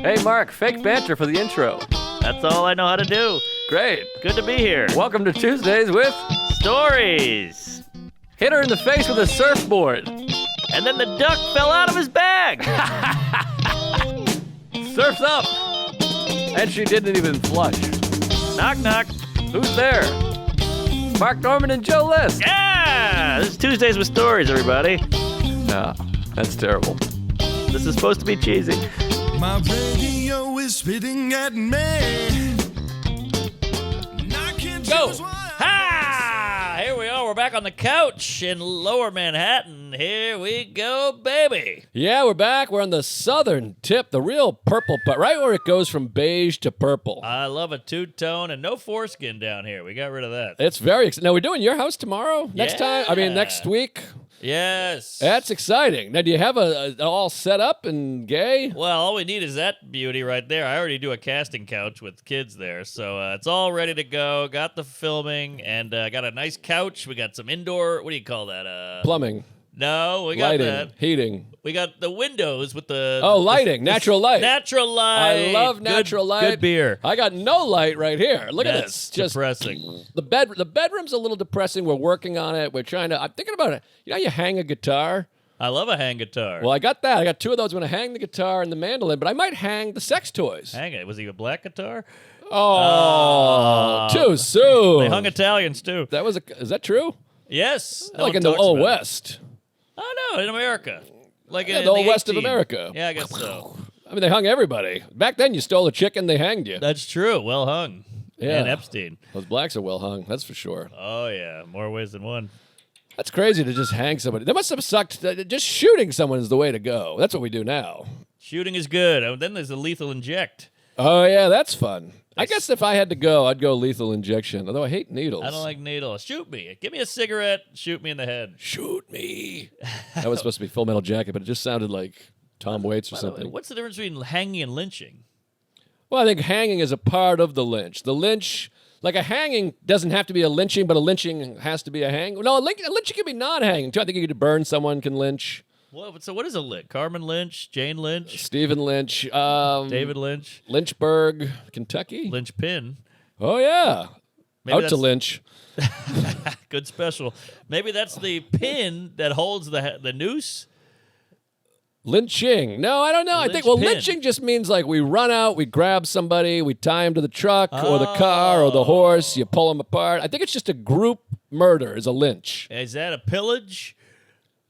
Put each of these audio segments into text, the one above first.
Hey, Mark, fake banter for the intro. That's all I know how to do. Great. Good to be here. Welcome to Tuesdays with Stories. Hit her in the face with a surfboard. And then the duck fell out of his bag. Surf's up. And she didn't even flush. Knock, knock. Who's there? Mark Norman and Joe List. Yeah! This is Tuesdays with Stories, everybody. No, that's terrible. This is supposed to be cheesy. My radio is spitting at me. Go! Ha! Here we are. We're back on the couch in Lower Manhattan. Here we go, baby. Yeah, we're back. We're on the southern tip, the real purple part, right where it goes from beige to purple. I love a two-tone and no foreskin down here. We got rid of that. It's very exciting. Now, we're doing your house tomorrow? Next time? I mean, next week? Yes. That's exciting. Now, do you have a all set up and gay? Well, all we need is that beauty right there. I already do a casting couch with kids there, so it's all ready to go. Got the filming, and got a nice couch. We got some indoor, what do you call that? Plumbing. No, we got Lighting. that. Heating. We got the windows with the... Oh, lighting. Natural light. Natural light. I love natural light. Good beer. I got no light right here. Look at That's this. Just depressing. The bedroom's a little depressing. We're working on it. I'm thinking about it. You know how you hang a guitar? I love a hang guitar. Well, I got that. I got two of those. I'm going to hang the guitar and the mandolin, but I might hang the sex toys. Hang it. Was he a black guitar? Oh, too soon. They hung Italians, too. Is that true? Yes. No Like one in the talks Old about it. West. Oh, no, in America. Like Yeah, in the Old West of 18. America. Yeah, I guess so. I mean, they hung everybody. Back then, you stole a chicken, they hanged you. That's true. Well hung. Yeah. And Epstein. Those blacks are well hung, that's for sure. Oh, yeah. More ways than one. That's crazy to just hang somebody. That must have sucked. Just shooting someone is the way to go. That's what we do now. Shooting is good. Oh, then there's the lethal inject. Oh, yeah, that's fun. I guess if I had to go, I'd go lethal injection, although I hate needles. I don't like needles. Shoot me. Give me a cigarette. Shoot me in the head. Shoot me. That was supposed to be Full Metal Jacket, but it just sounded like Tom Waits or By the way, something. what's the difference between hanging and lynching? Well, I think hanging is a part of the lynch. The lynch, like a hanging doesn't have to be a lynching, but a lynching has to be a hang. No, a lynching can be non-hanging, too. I think you could burn someone, can lynch. Well, so what is a lynch? Carmen Lynch? Jane Lynch? Stephen Lynch. David Lynch? Lynchburg, Kentucky. Lynch Pin? Oh, yeah. Maybe Out that's to lynch. good special. Maybe that's the pin that holds the noose. Lynching. No, I don't know. I think, well, Lynch pin. lynching just means like we run out, we grab somebody, we tie him to the truck or the car or the horse, you pull them apart. I think it's just a group murder is a lynch. Is that a pillage?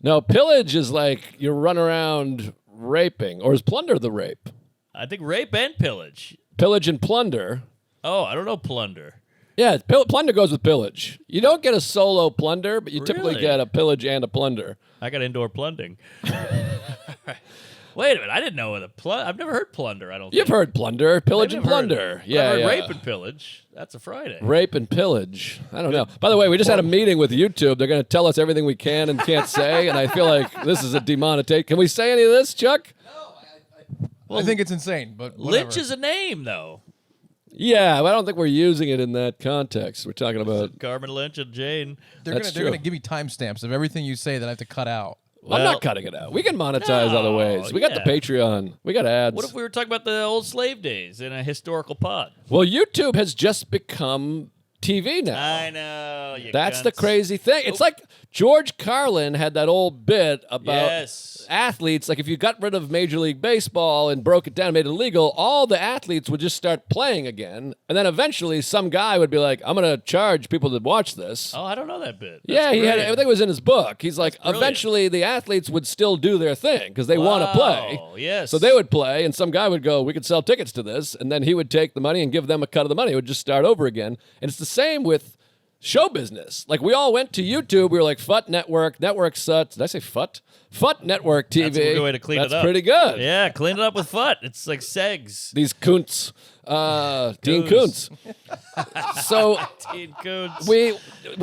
No, pillage is like you run around raping, or is plunder the rape? I think rape and pillage. Pillage and plunder. Oh, I don't know plunder. Yeah, plunder goes with pillage. You don't get a solo plunder, but you typically Really? get a pillage and a plunder. I got indoor plundering. Wait a minute, I didn't know what I've never heard plunder. I don't. You've think. heard plunder, pillage Maybe and I've heard plunder. it. Yeah, I've heard yeah. rape and pillage. That's a Friday. Rape and pillage. I don't know. By the way, we just had a meeting with YouTube. They're going to tell us everything we can and can't say, and I feel like this is a demonetization. Can we say any of this, Chuck? I think it's insane, but whatever. Lynch is a name, though. Yeah, but I don't think we're using it in that context. We're talking about. Carmen Lynch and Jane. They're That's gonna true. give me timestamps of everything you say that I have to cut out. I'm Well- not cutting it out. We can monetize other ways. We got the yeah. Patreon. We got ads. What if we were talking about the old slave days in a historical pod? Well, YouTube has just become TV now. I know. You That's the cunts. crazy thing. It's like George Carlin had that old bit about Yes. athletes. Like if you got rid of Major League Baseball and broke it down, made it illegal, all the athletes would just start playing again. And then eventually some guy would be like, I'm going to charge people to watch this. Oh, I don't know that bit. Yeah, That's he had great. everything was in his book. He's like, brilliant. eventually the athletes would still do their thing because they want to play. Wow, yes. So they would play, and some guy would go, we could sell tickets to this, and then he would take the money and give them a cut of the money. It would just start over again. And it's the same with show business. Like we all went to YouTube. We were like, Fut Network sucks. Did I say Fut? Fut Network TV. That's a good way to clean it up. That's pretty good. Yeah, clean it up with FUT. It's like segs. These Kuntz. Dean Kuntz. So Teen Coons. we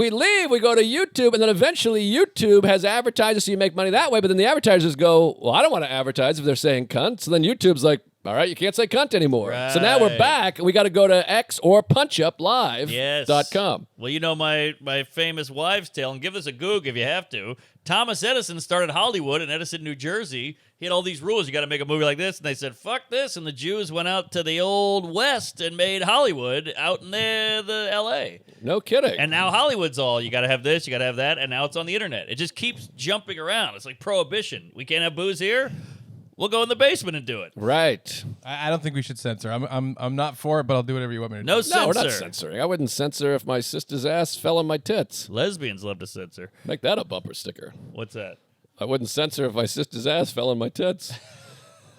leave, we go to YouTube, and then eventually YouTube has advertisers so you make money that way, but then the advertisers go, well, I don't want to advertise if they're saying cunt. So then YouTube's like, All right, you can't say cunt anymore. So now we're Right. back, and we got to go to X or punchuplive.com. Well, you know my famous wives' tale, and give this a goog if you have to. Thomas Edison started Hollywood in Edison, New Jersey. He had all these rules. You got to make a movie like this. And they said, fuck this. And the Jews went out to the old West and made Hollywood out in the L.A. No kidding. And now Hollywood's all, you got to have this, you got to have that. And now it's on the internet. It just keeps jumping around. It's like prohibition. We can't have booze here. We'll go in the basement and do it. Right. I don't think we should censor. I'm not for it, but I'll do whatever you want me to do. No censor. No, we're not censoring. I wouldn't censor if my sister's ass fell on my tits. Lesbians love to censor. Make that a bumper sticker. What's that? I wouldn't censor if my sister's ass fell on my tits.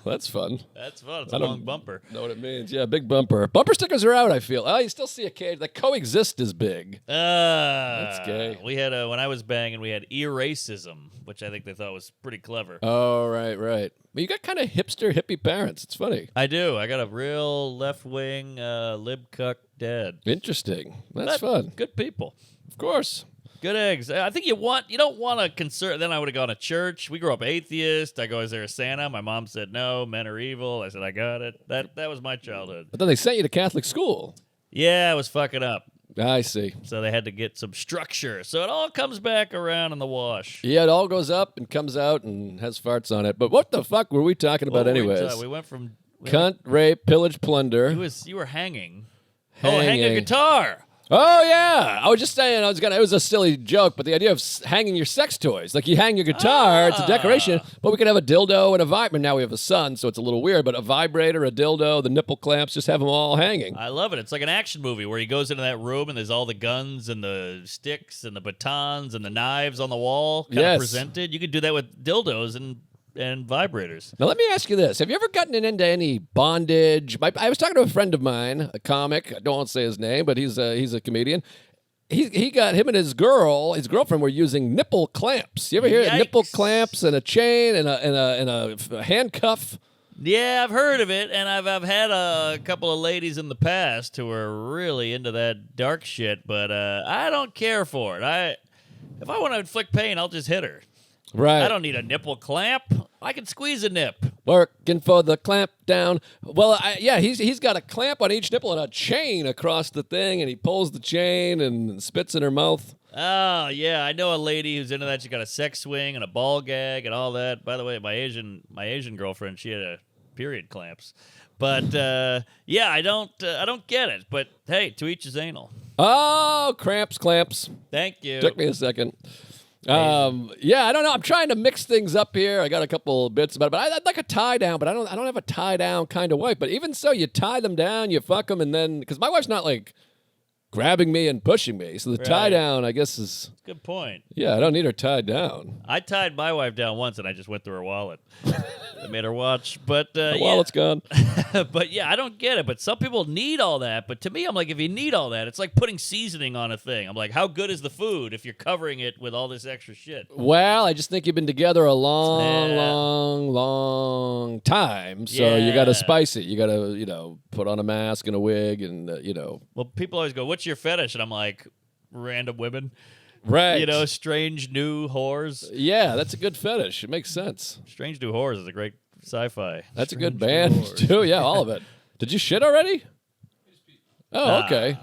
That's fun. That's fun. It's I a don't long bumper. Know what it means? Yeah, big bumper. Bumper stickers are out, I feel. Oh, you still see a cage. The coexist is big. That's gay. We had when I was banging, we had eracism, which I think they thought was pretty clever. Oh, right. But you got kind of hipster, hippie parents. It's funny. I do. I got a real left-wing lib cuck dad. Interesting. That's But fun. Good people. Of course. Good eggs. I think you don't want to concern. Then I would have gone to church. We grew up atheist. I go, is there a Santa? My mom said no. Men are evil. I said I got it. That was my childhood. But then they sent you to Catholic school. Yeah, I was fucking up. I see. So they had to get some structure. So it all comes back around in the wash. Yeah, it all goes up and comes out and has farts on it. But what the fuck were we talking about anyways? We went from Cunt, rape, pillage, plunder. You were hanging. Oh, hang a Hanging. guitar. Oh, yeah. I was just saying, it was a silly joke, but the idea of hanging your sex toys. Like you hang your guitar, it's a decoration, but we could have a dildo and a vibrator. Now we have a son, so it's a little weird, but a vibrator, a dildo, the nipple clamps, just have them all hanging. I love it. It's like an action movie where he goes into that room and there's all the guns and the sticks and the batons and the knives on the wall kind of Yes. presented. You could do that with dildos and vibrators. Now, let me ask you this. Have you ever gotten into any bondage? I was talking to a friend of mine, a comic. I don't want to say his name, but he's a comedian. He got him and his girlfriend were using nipple clamps. You ever hear Yikes. nipple clamps and a chain and a handcuff? Yeah, I've heard of it, and I've had a couple of ladies in the past who are really into that dark shit, but I don't care for it. If I want to inflict pain, I'll just hit her. Right. I don't need a nipple clamp. I can squeeze a nip. Working for the clamp down. Well, he's got a clamp on each nipple and a chain across the thing, and he pulls the chain and spits in her mouth. Oh, yeah, I know a lady who's into that. She's got a sex swing and a ball gag and all that. By the way, my Asian girlfriend, she had period clamps. But yeah, I don't get it. But hey, to each his anal. Oh, clamps. Thank you. Took me a second. Yeah, I don't know. I'm trying to mix things up here. I got a couple bits about it, but I'd like a tie down, but I don't have a tie down kind of wife. But even so, you tie them down, you fuck them, and then because my wife's not like grabbing me and pushing me, so the tie Right. down, I guess, is Good point. yeah. I don't need her tied down. I tied my wife down once, and I just went through her wallet. I made her watch, but The wallet's gone. but yeah, I don't get it. But some people need all that. But to me, I'm like, if you need all that, it's like putting seasoning on a thing. I'm like, how good is the food if you're covering it with all this extra shit? Well, I just think you've been together a Yeah. long time, so you got to Yeah. spice it. You got to put on a mask and a wig, and Well, people always go, "What's your fetish?" And I'm like, random women, right. strange new whores. Yeah, that's a good fetish. It makes sense. Strange New Whores is a great sci-fi. That's a good band too. Yeah, all of it. Did you shit already? Oh, okay.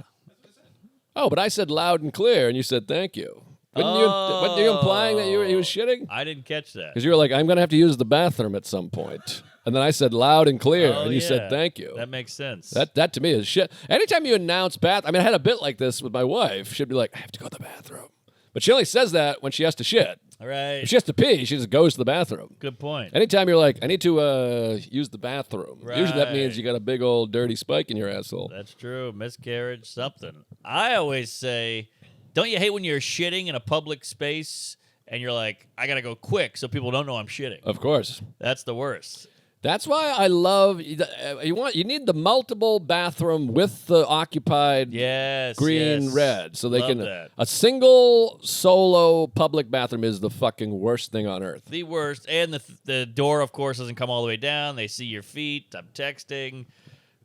Oh, but I said loud and clear, and you said thank you. Wasn't you implying that he was shitting? I didn't catch that. Because you were like, I'm going to have to use the bathroom at some point. And then I said loud and clear, Oh, and you yeah. said thank you. That makes sense. That to me is shit. Anytime you announce I had a bit like this with my wife. She'd be like, I have to go to the bathroom. But she only says that when she has to shit. All right. If she has to pee, she just goes to the bathroom. Good point. Anytime you're like, I need to use the bathroom. Usually that means Right. you got a big old dirty spike in your asshole. That's true. Miscarriage, something. I always say, don't you hate when you're shitting in a public space and you're like, I got to go quick so people don't know I'm shitting? Of course. That's the worst. That's why I love you need the multiple bathroom with the occupied Yes. green yes. red so they Love can that. a single solo public bathroom is the fucking worst thing on earth. The worst. And the door, of course, doesn't come all the way down. They see your feet. I'm texting.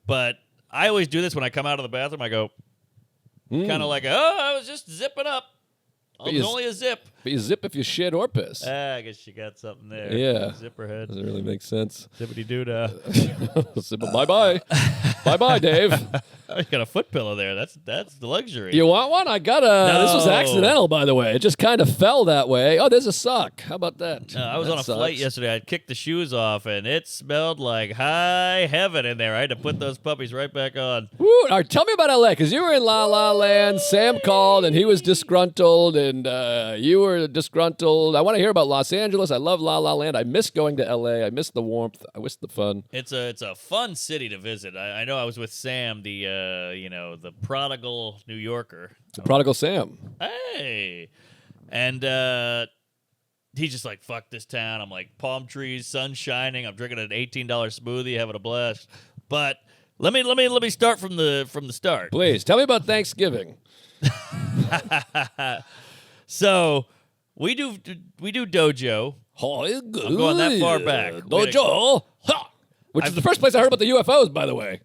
But I always do this when I come out of the bathroom. I go kind of like, I was just zipping up. It's only a zip. But you zip if you shit or piss. I guess you got something there. Yeah. Zipperhead. Doesn't really make sense. Zippity doo-dah. Bye-bye. Bye-bye, Dave. You got a foot pillow there. That's the luxury. You want one? I got a... No. This was accidental, by the way. It just kind of fell that way. Oh, there's a sock. How about that? I was That on a sucks. flight yesterday. I kicked the shoes off, and it smelled like high heaven in there. I had to put those puppies right back on. Woo. All right, tell me about L.A., because you were in La La Land. Sam called, and he was disgruntled, and you were disgruntled. I want to hear about Los Angeles. I love La La Land. I miss going to L.A. I miss the warmth. I miss the fun. It's a fun city to visit. I know I was with Sam, the prodigal New Yorker. The Prodigal Sam. Hey, and he's just like, fuck this town. I'm like, palm trees, sun shining. I'm drinking an $18 smoothie, having a blast. But let me start from the start. Please, tell me about Thanksgiving. So we do dojo. Oh, it's good. I'm going that far back. Dojo. Ha! Which is the first place I heard about the UFOs, by the way.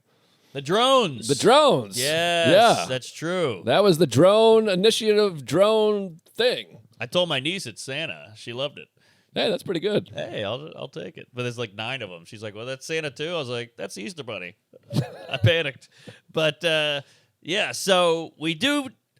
The drones. The drones. Yes, Yeah. that's true. That was the drone initiative drone thing. I told my niece it's Santa. She loved it. Hey, that's pretty good. Hey, I'll take it. But there's like 9 of them. She's like, well, that's Santa too. I was like, that's the Easter Bunny. I panicked. But yeah, so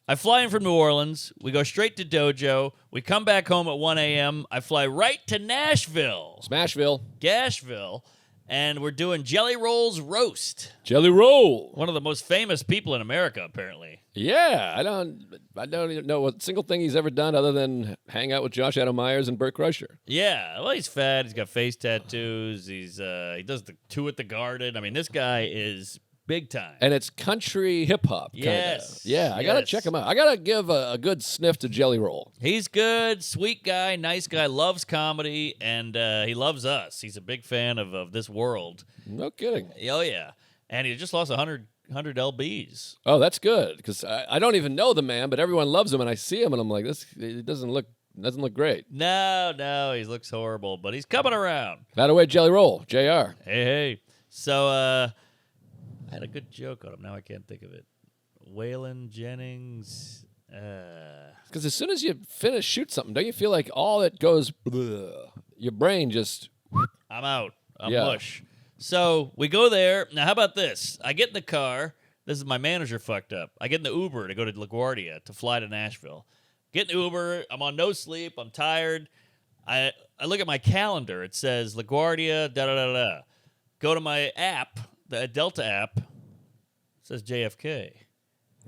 I fly in from New Orleans. We go straight to dojo. We come back home at 1 a.m. I fly right to Nashville. Smashville. Gashville. And we're doing Jellyroll's roast. Jellyroll. One of the most famous people in America, apparently. Yeah, I don't even know what single thing he's ever done other than hang out with Josh Adam Myers and Bert Kreischer. Yeah, well, he's fat. He's got face tattoos. He does the 2 at the Garden. I mean, this guy is big time. And it's country hip hop. Yes. Yeah, I gotta Yes. check him out. I gotta give a good sniff to Jellyroll. He's good, sweet guy, nice guy, loves comedy, and he loves us. He's a big fan of this world. No kidding. Oh, yeah. And he just lost 100 lbs. Oh, that's good because I don't even know the man, but everyone loves him, and I see him, and I'm like, it doesn't look great. No, he looks horrible, but he's coming around. By the way, Jellyroll, JR. Hey. So I had a good joke on him. Now I can't think of it. Waylon Jennings. Because as soon as you shoot something, don't you feel like all it goes, bleh, your brain just... I'm out. I'm Yeah. mush. So we go there. Now, how about this? I get in the car. This is my manager fucked up. I get in the Uber to go to LaGuardia to fly to Nashville. Get in the Uber. I'm on no sleep. I'm tired. I look at my calendar. It says LaGuardia, da-da-da-da. Go to my app, the Delta app. It says JFK.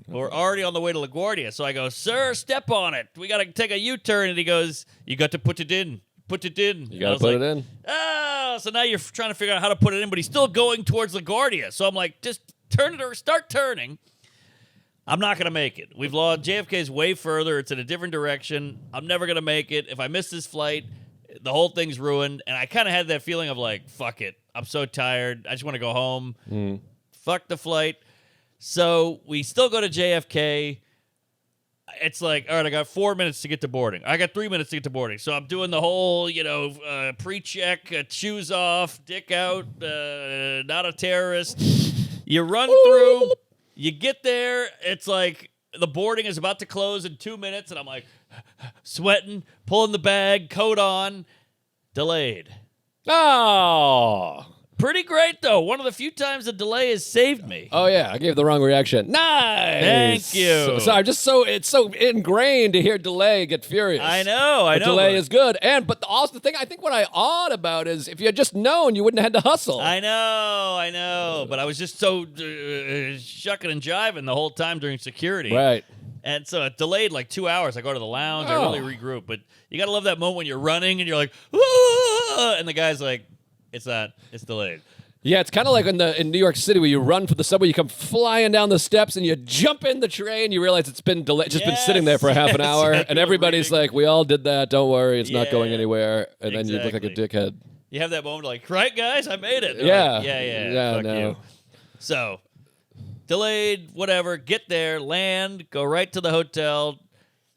We're already on the way to LaGuardia. So I go, sir, step on it. We got to take a U-turn. And he goes, you got to put it in. Put it in. You got to put it in? Oh, so now you're trying to figure out how to put it in, but he's still going towards LaGuardia. So I'm like, just turn it or start turning. I'm not going to make it. We've lost. JFK's way further. It's in a different direction. I'm never going to make it. If I miss this flight, the whole thing's ruined. And I kind of had that feeling of like, fuck it. I'm so tired. I just want to go home. Fuck the flight. So we still go to JFK. It's like, all right, I got 4 minutes to get to boarding. I got 3 minutes to get to boarding. So I'm doing the whole, pre-check, shoes off, dick out, not a terrorist. You run through, you get there. It's like the boarding is about to close in 2 minutes. And I'm like sweating, pulling the bag, coat on, delayed. Oh. Pretty great, though. One of the few times the delay has saved me. Oh, yeah. I gave the wrong reaction. Nice. Thank you. So it's so ingrained to hear delay get furious. I know. Delay is good. But also the thing I think what I awed about is if you had just known, you wouldn't have had to hustle. I know. But I was just so shucking and jiving the whole time during security. Right. And so it delayed like 2 hours. I go to the lounge. I really regroup. But you got to love that moment when you're running and you're like, ah! And the guy's like, it's not. It's delayed. Yeah, it's kind of like in New York City where you run for the subway, you come flying down the steps, and you jump in the train. You realize it's been delayed, just been sitting there for half an hour, and everybody's like, "We all did that. Don't worry, it's not going anywhere." And then you look like a dickhead. You have that moment like, right, guys, I made it. Yeah. Like, yeah. Fuck you. So delayed, whatever. Get there, land, go right to the hotel.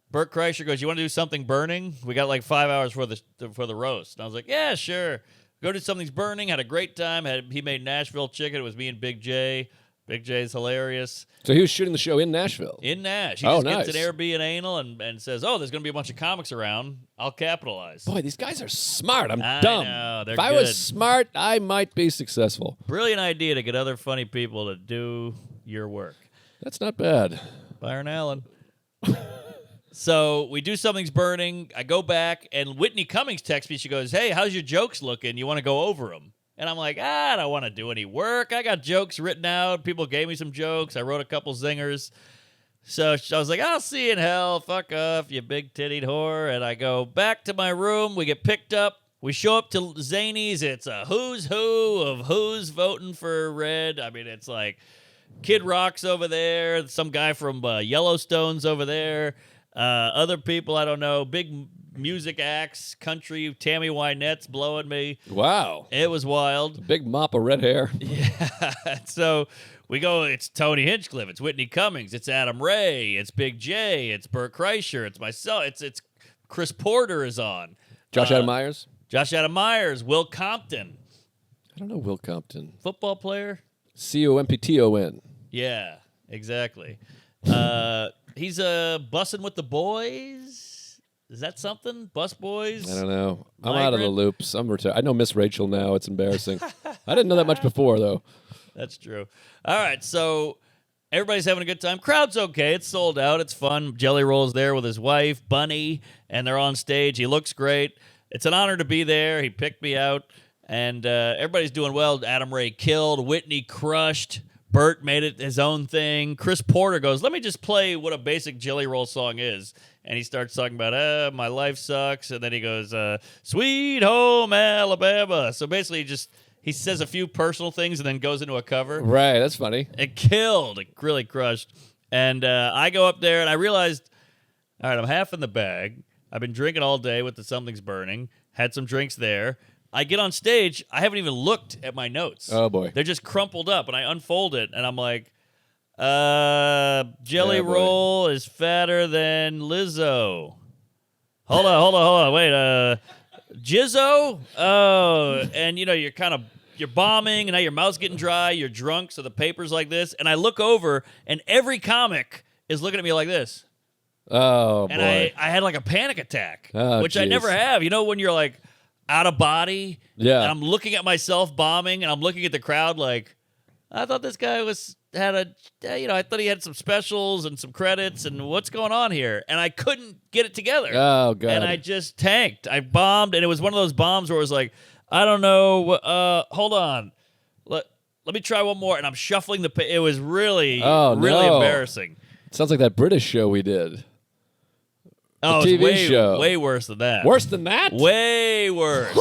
Bert Kreischer goes, "You want to do something burning? We got like 5 hours for the roast." And I was like, "Yeah, sure." Go to Something's Burning. Had a great time. He made Nashville chicken. It was me and Big J. Big J's hilarious. So he was shooting the show in Nashville. In Nash. He Oh, just nice. gets an Airbnb anal and says, oh, there's going to be a bunch of comics around. I'll capitalize. Boy, these guys are smart. I'm I dumb. know, they're if I good. was smart, I might be successful. Brilliant idea to get other funny people to do your work. That's not bad. Byron Allen. So we do Something's Burning. I go back, and Whitney Cummings texts me. She goes, hey, how's your jokes looking? You want to go over them? And I'm like, I don't want to do any work. I got jokes written out. People gave me some jokes. I wrote a couple zingers. So I was like, I'll see you in hell. Fuck off, you big-tittied whore. And I go back to my room. We get picked up. We show up to Zany's. It's a who's who of who's voting for red. I mean, it's like Kid Rock's over there. Some guy from Yellowstone's over there. Other people, I don't know. Big music acts, country, Tammy Wynette's blowing me. Wow. It was wild. Big mop of red hair. Yeah. So we go, it's Tony Hinchcliffe, it's Whitney Cummings, it's Adam Ray, it's Big J, it's Bert Kreischer, it's myself, it's Chris Porter is on. Josh Adam Myers? Josh Adam Myers, Will Compton, I don't know Will Compton. football player. Compton. Yeah, exactly. He's bussing with the boys. Is that something? Bus boys? I don't know. I'm out of the Migrant? loops. I'm retired. I know Miss Rachel now. It's embarrassing. I didn't know that much before, though. That's true. All right, so everybody's having a good time. Crowd's okay. It's sold out. It's fun. Jellyroll's there with his wife, Bunny, and they're on stage. He looks great. It's an honor to be there. He picked me out, and everybody's doing well. Adam Ray killed. Whitney crushed. Bert made it his own thing. Chris Porter goes, let me just play what a basic Jellyroll song is. And he starts talking about, my life sucks. And then he goes, Sweet Home Alabama. So basically he says a few personal things and then goes into a cover. Right, that's funny. It killed. It really crushed. And I go up there and I realized, all right, I'm half in the bag. I've been drinking all day with the Something's Burning. Had some drinks there. I get on stage. I haven't even looked at my notes. Oh, boy. They're just crumpled up, and I unfold it, and I'm like, Jellyroll is fatter than Lizzo. Hold on. Wait, Jizzo? Oh, and, you're bombing, and now your mouth's getting dry. You're drunk, so the paper's like this. And I look over, and every comic is looking at me like this. Oh, And boy. I had like a panic attack, Oh, which I geez. never have. You know, when you're like out of body, Yeah. and I'm looking at myself bombing, and I'm looking at the crowd like, I thought this guy I thought he had some specials and some credits, and what's going on here? And I couldn't get it together. Oh, God. And I just tanked. I bombed, and it was one of those bombs where it was like, I don't know, hold on. Let me try one more, and I'm shuffling it was really, really embarrassing. Sounds like that British show we did. Oh, TV it's way, show. way worse than that. Worse than that? Way worse.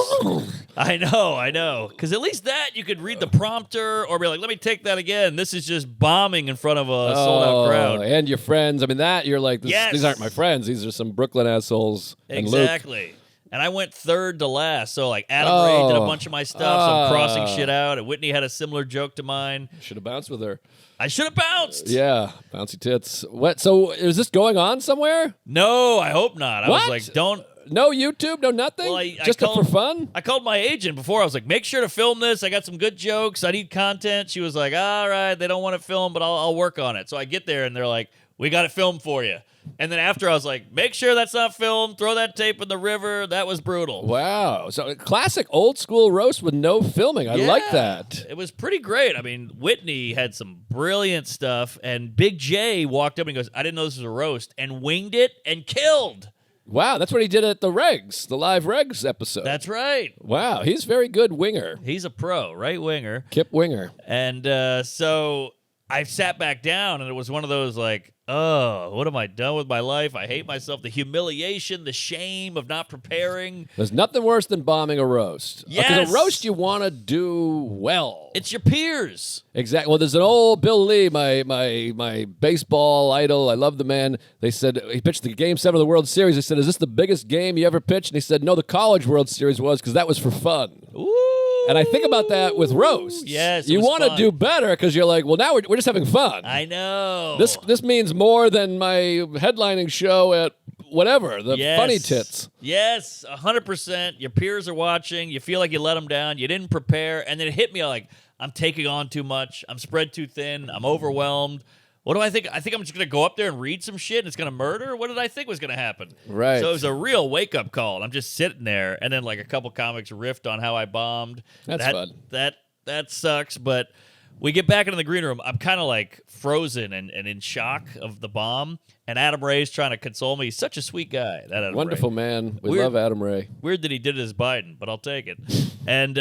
I know. Because at least that you could read the prompter or be like, let me take that again. This is just bombing in front of a sold-out crowd. And your friends. I mean, that, you're like, Yes. These aren't my friends. These are some Brooklyn assholes. And Luke. Exactly. And I went third to last. So, like, Adam Ray did a bunch of my stuff. So I'm crossing shit out. And Whitney had a similar joke to mine. Should have bounced with her. I should have bounced. Yeah, bouncy tits. What? So is this going on somewhere? No, I hope not. I What? was like, don't. No YouTube, no nothing? Well, I Just called- for fun? I called my agent before. I was like, make sure to film this. I got some good jokes. I need content. She was like, all right, they don't want it filmed, but I'll work on it. So I get there, and they're like, we got it filmed for you. And then after, I was like, make sure that's not filmed. Throw that tape in the river. That was brutal. Wow. So classic old school roast with no filming. I like Yeah. that. It was pretty great. I mean, Whitney had some brilliant stuff, and Big J walked up and goes, I didn't know this was a roast, and winged it and killed. Wow, that's what he did at the Regs, the live Regs episode. That's right. Wow, he's very good winger. He's a pro, right winger. Kip Winger. And so I sat back down, and it was one of those like, oh, what am I done with my life? I hate myself. The humiliation, the shame of not preparing. There's nothing worse than bombing a roast. Yes. Because a roast you want to do well. It's your peers. Exactly. Well, there's an old Bill Lee, my baseball idol. I love the man. They said he pitched the Game 7 of the World Series. They said, is this the biggest game you ever pitched? And he said, no, the College World Series was because that was for fun. Ooh. And I think about that with roasts. Yes, it you was want to fun. do better because you're like, well, now we're just having fun. I know. This means more than my headlining show at whatever, the Yes. Funny Tits. Yes, 100%. Your peers are watching. You feel like you let them down. You didn't prepare. And then it hit me like, I'm taking on too much. I'm spread too thin. I'm overwhelmed. What do I think? I think I'm just going to go up there and read some shit and it's going to murder? What did I think was going to happen? Right. So it was a real wake-up call. And I'm just sitting there, and then like a couple comics riffed on how I bombed. That's fun. That sucks, but we get back into the green room. I'm kind of like frozen and in shock of the bomb. And Adam Ray's trying to console me. He's such a sweet guy, that Adam Wonderful Ray. Man. We love Adam Ray. Weird that he did it as Biden, but I'll take it. And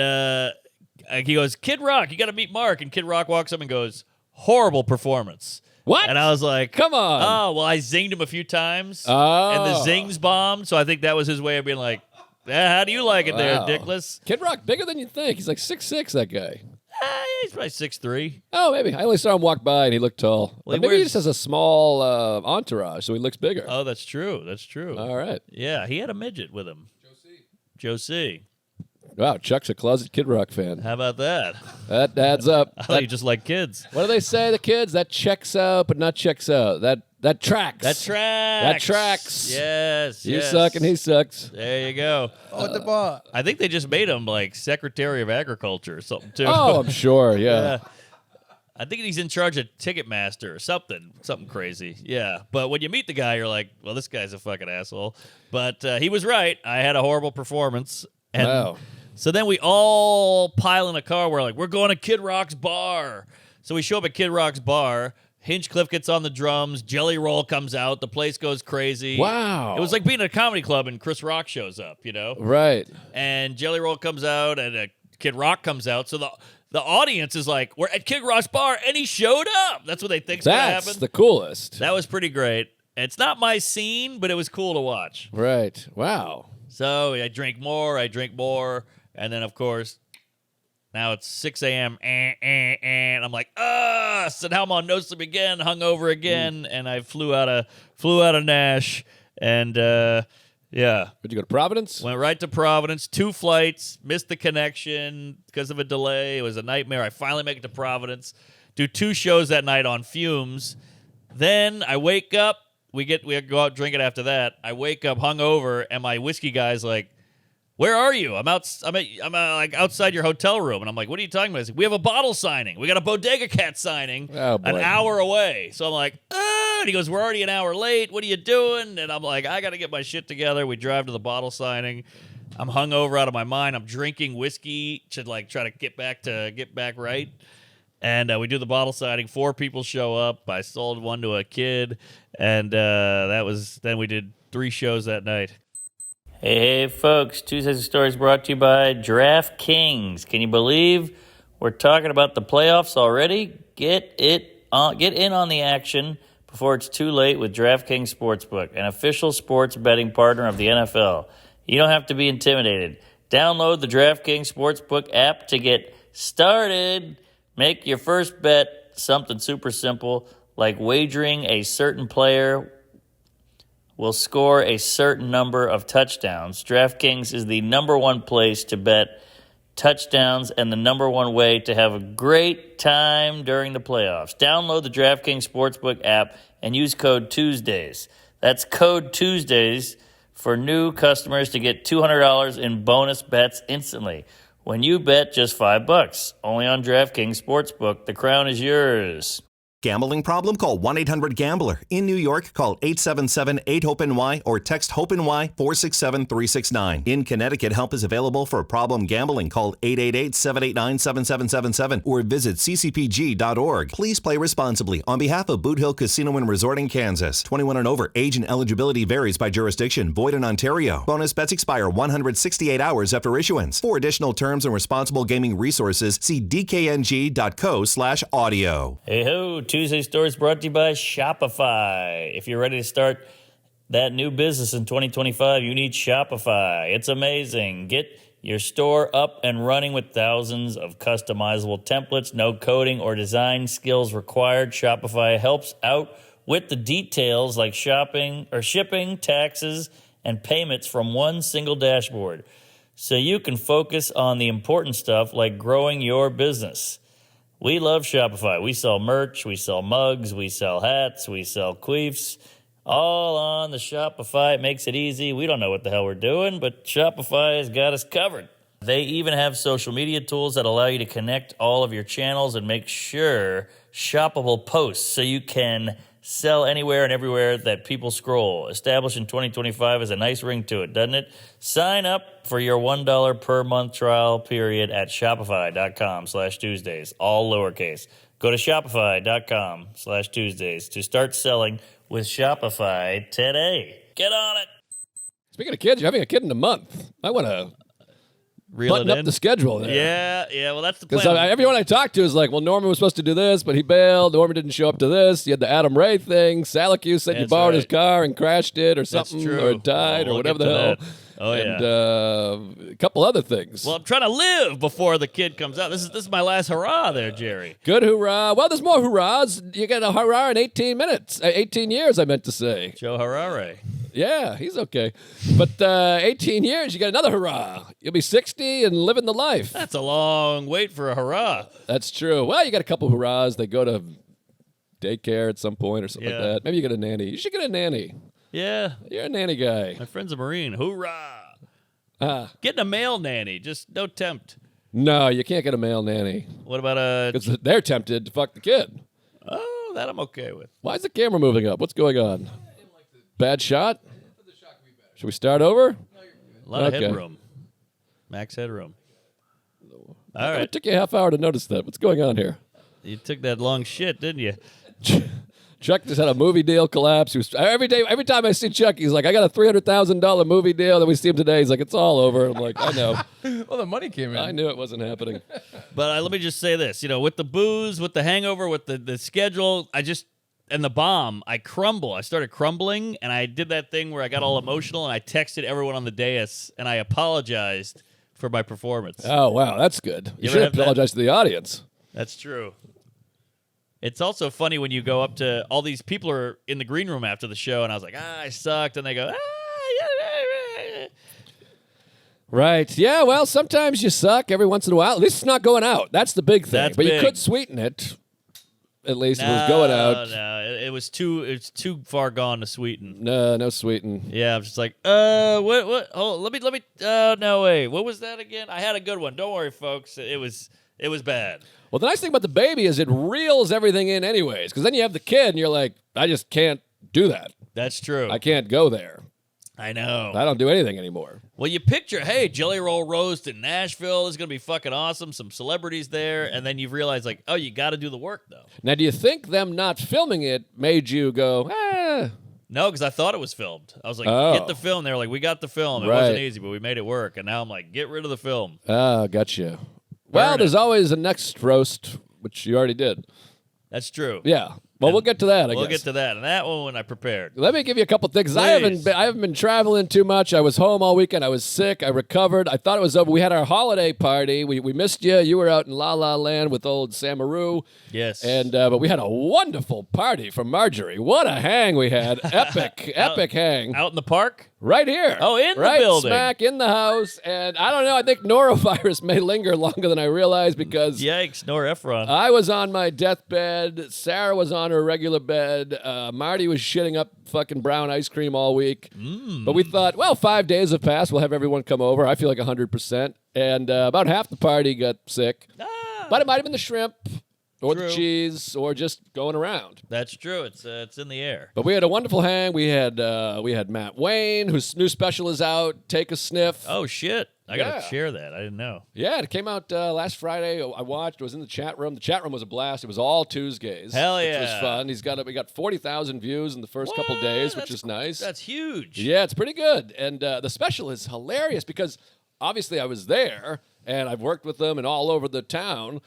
he goes, Kid Rock, you got to meet Mark. And Kid Rock walks up and goes, horrible performance. What? And I was like, come on. Oh, well, I zinged him a few times. Oh. And the zings bombed. So I think that was his way of being like, how do you like it there, dickless? Kid Rock, bigger than you think. He's like 6'6", that guy. He's probably 6'3". Oh, maybe. I only saw him walk by and he looked tall. Well, Maybe he just has a small entourage, so he looks bigger. Oh, that's true. That's true. All right. Yeah, he had a midget with him. Joe C. Wow, Chuck's a closet Kid Rock fan. How about that? That adds up. I thought you just like kids. What do they say, the kids? That checks out, but not checks out. That tracks. That tracks. That tracks. Yes. You suck and he sucks. There you go. Oh, the bar. I think they just made him like Secretary of Agriculture or something too. Oh, I'm sure. Yeah. I think he's in charge of Ticketmaster or something crazy. Yeah, but when you meet the guy, you're like, well, this guy's a fucking asshole. But he was right. I had a horrible performance. And Wow. So then we all pile in a car. We're like, we're going to Kid Rock's bar. So we show up at Kid Rock's bar. Hinchcliffe gets on the drums. Jellyroll comes out. The place goes crazy. Wow. It was like being at a comedy club and Chris Rock shows up, you know? Right. And Jellyroll comes out and Kid Rock comes out. So the audience is like, we're at Kid Rock's bar and he showed up. That's what they think's going to happen. That's the coolest. That was pretty great. It's not my scene, but it was cool to watch. Right. Wow. So I drink more. And then, of course, now it's 6 a.m. And I'm like, so now I'm on no sleep again, hungover again, and I flew out of Nash, and yeah. Did you go to Providence? Went right to Providence. 2 flights, missed the connection because of a delay. It was a nightmare. I finally make it to Providence. Do 2 shows that night on fumes. Then I wake up. We go out drinking after that. I wake up hungover, and my whiskey guy's like, where are you? I'm like outside your hotel room. And I'm like, what are you talking about? He's like, we have a bottle signing. We got a Bodega Cat signing an hour away. So I'm like, and he goes, we're already an hour late. What are you doing? And I'm like, I got to get my shit together. We drive to the bottle signing. I'm hungover out of my mind. I'm drinking whiskey to like try to get back right. And we do the bottle signing. 4 people show up. I sold one to a kid. And then we did 3 shows that night. Hey, folks, Tuesdays of Stories brought to you by DraftKings. Can you believe we're talking about the playoffs already? Get in on the action before it's too late with DraftKings Sportsbook, an official sports betting partner of the NFL. You don't have to be intimidated. Download the DraftKings Sportsbook app to get started. Make your first bet something super simple, like wagering a certain player will score a certain number of touchdowns. DraftKings is the number 1 place to bet touchdowns and the number 1 way to have a great time during the playoffs. Download the DraftKings Sportsbook app and use code Tuesdays. That's code Tuesdays for new customers to get $200 in bonus bets instantly when you bet just $5. Only on DraftKings Sportsbook. The crown is yours. Gambling problem? Call 1-800-GAMBLER. In New York, call 877-8-HOPE-NY or text HOPE-NY 467-369. In Connecticut, help is available for problem gambling. Call 888-789-7777 or visit ccpg.org. Please play responsibly. On behalf of Boot Hill Casino and Resort in Kansas, 21 and over, age and eligibility varies by jurisdiction. Void in Ontario. Bonus bets expire 168 hours after issuance. For additional terms and responsible gaming resources, see dkng.co/audio. Hey-ho, Tuesday Stories brought to you by Shopify. If you're ready to start that new business in 2025, you need Shopify. It's amazing. Get your store up and running with thousands of customizable templates, no coding or design skills required. Shopify helps out with the details like shipping, taxes, and payments from one single dashboard. So you can focus on the important stuff like growing your business. We love Shopify. We sell merch, we sell mugs, we sell hats, we sell queefs, all on the Shopify. It makes it easy. We don't know what the hell we're doing, but Shopify has got us covered. They even have social media tools that allow you to connect all of your channels and make sure shoppable posts so you can sell anywhere and everywhere that people scroll. Established in 2025 is a nice ring to it, doesn't it? Sign up for your $1 per month trial period at shopify.com/Tuesdays, all lowercase. Go to shopify.com/Tuesdays to start selling with Shopify today. Get on it. Speaking of kids, you're having a kid in a month. I want to button up the schedule there. Yeah. Well, that's the plan. Because everyone I talked to is like, well, Norman was supposed to do this, but he bailed. Norman didn't show up to this. You had the Adam Ray thing. Salacue said you borrowed his car and crashed it or something, or it died, or whatever the hell. Oh, and a couple other things. Well, I'm trying to live before the kid comes out. This is my last hurrah there, Jerry. Good hurrah. Well, there's more hurrahs. You get a hurrah in 18 minutes. 18 years, I meant to say. Joe Harare. Yeah, he's okay. But 18 years, you get another hurrah. You'll be 60 and living the life. That's a long wait for a hurrah. That's true. Well, you got a couple hurrahs. They go to daycare at some point or something like that. Maybe you get a nanny. You should get a nanny. Yeah. You're a nanny guy. My friend's a Marine. Hoorah. Getting a male nanny. Just no tempt. No, you can't get a male nanny. What about because they're tempted to fuck the kid. Oh, that I'm okay with. Why is the camera moving up? What's going on? Bad shot? Should we start over? A lot of headroom. Max headroom. All right. It took you a half hour to notice that. What's going on here? You took that long shit, didn't you? Chuck just had a movie deal collapse. He was, every time I see Chuck, he's like, I got a $300,000 movie deal. Then we see him today. He's like, it's all over. I'm like, I know. Well, the money came in. I knew it wasn't happening. But let me just say this. With the booze, with the hangover, with the schedule, and the bomb, I crumble. I started crumbling, and I did that thing where I got all emotional, and I texted everyone on the dais, and I apologized for my performance. Oh, wow. That's good. You ever should have apologize to the audience. That's true. It's also funny when you go up to all these people are in the green room after the show, and I was like, I sucked, and they go, yeah. Right. Yeah, well, sometimes you suck every once in a while. At least it's not going out. That's the big thing. That's but big. You could sweeten it. At least it was going out. No, it was too far gone to sweeten. No sweeten. Yeah, I'm just like, what? Oh, let me. No way. What was that again? I had a good one. Don't worry, folks. It was bad. Well, the nice thing about the baby is it reels everything in anyways, because then you have the kid and you're like, I just can't do that. That's true. I can't go there. I know. I don't do anything anymore. Well, you picture, hey, Jellyroll roast in Nashville. This is going to be fucking awesome. Some celebrities there. And then you realize, like, oh, you got to do the work, though. Now, do you think them not filming it made you go, No, because I thought it was filmed. I was like, get the film. They were like, we got the film. It wasn't easy, but we made it work. And now I'm like, get rid of the film. Oh, gotcha. Well, there's always a next roast, which you already did. That's true. Yeah. Well, we'll get to that, I guess. We'll get to that. And that one I prepared. Let me give you a couple things. Please. I haven't been traveling too much. I was home all weekend. I was sick. I recovered. I thought it was over. We had our holiday party. We missed you. You were out in La La Land with old Samaru. Yes. And but we had a wonderful party for Marjorie. What a hang we had. Epic hang. Out in the park? Right here. Oh, in the right building. Smack in the house. And I don't know. I think norovirus may linger longer than I realized because Yikes, Nor Ephron. I was on my deathbed. Sarah was on her regular bed. Marty was shitting up fucking brown ice cream all week. But we thought, well, 5 days have passed. We'll have everyone come over. I feel like 100%. And about half the party got sick. But it might have been the shrimp or the cheese or just going around. That's true. It's in the air. But we had a wonderful hang. We had Matt Wayne, whose new special is out, Take a Sniff. Oh, shit. I got to share that. I didn't know. Yeah, it came out last Friday. I watched. It was in the chat room. The chat room was a blast. It was all Tuesdays. Hell yeah. Which was fun. We got 40,000 views in the first couple days, which is nice. That's huge. Yeah, it's pretty good. And the special is hilarious because obviously I was there and I've worked with them and all over the town.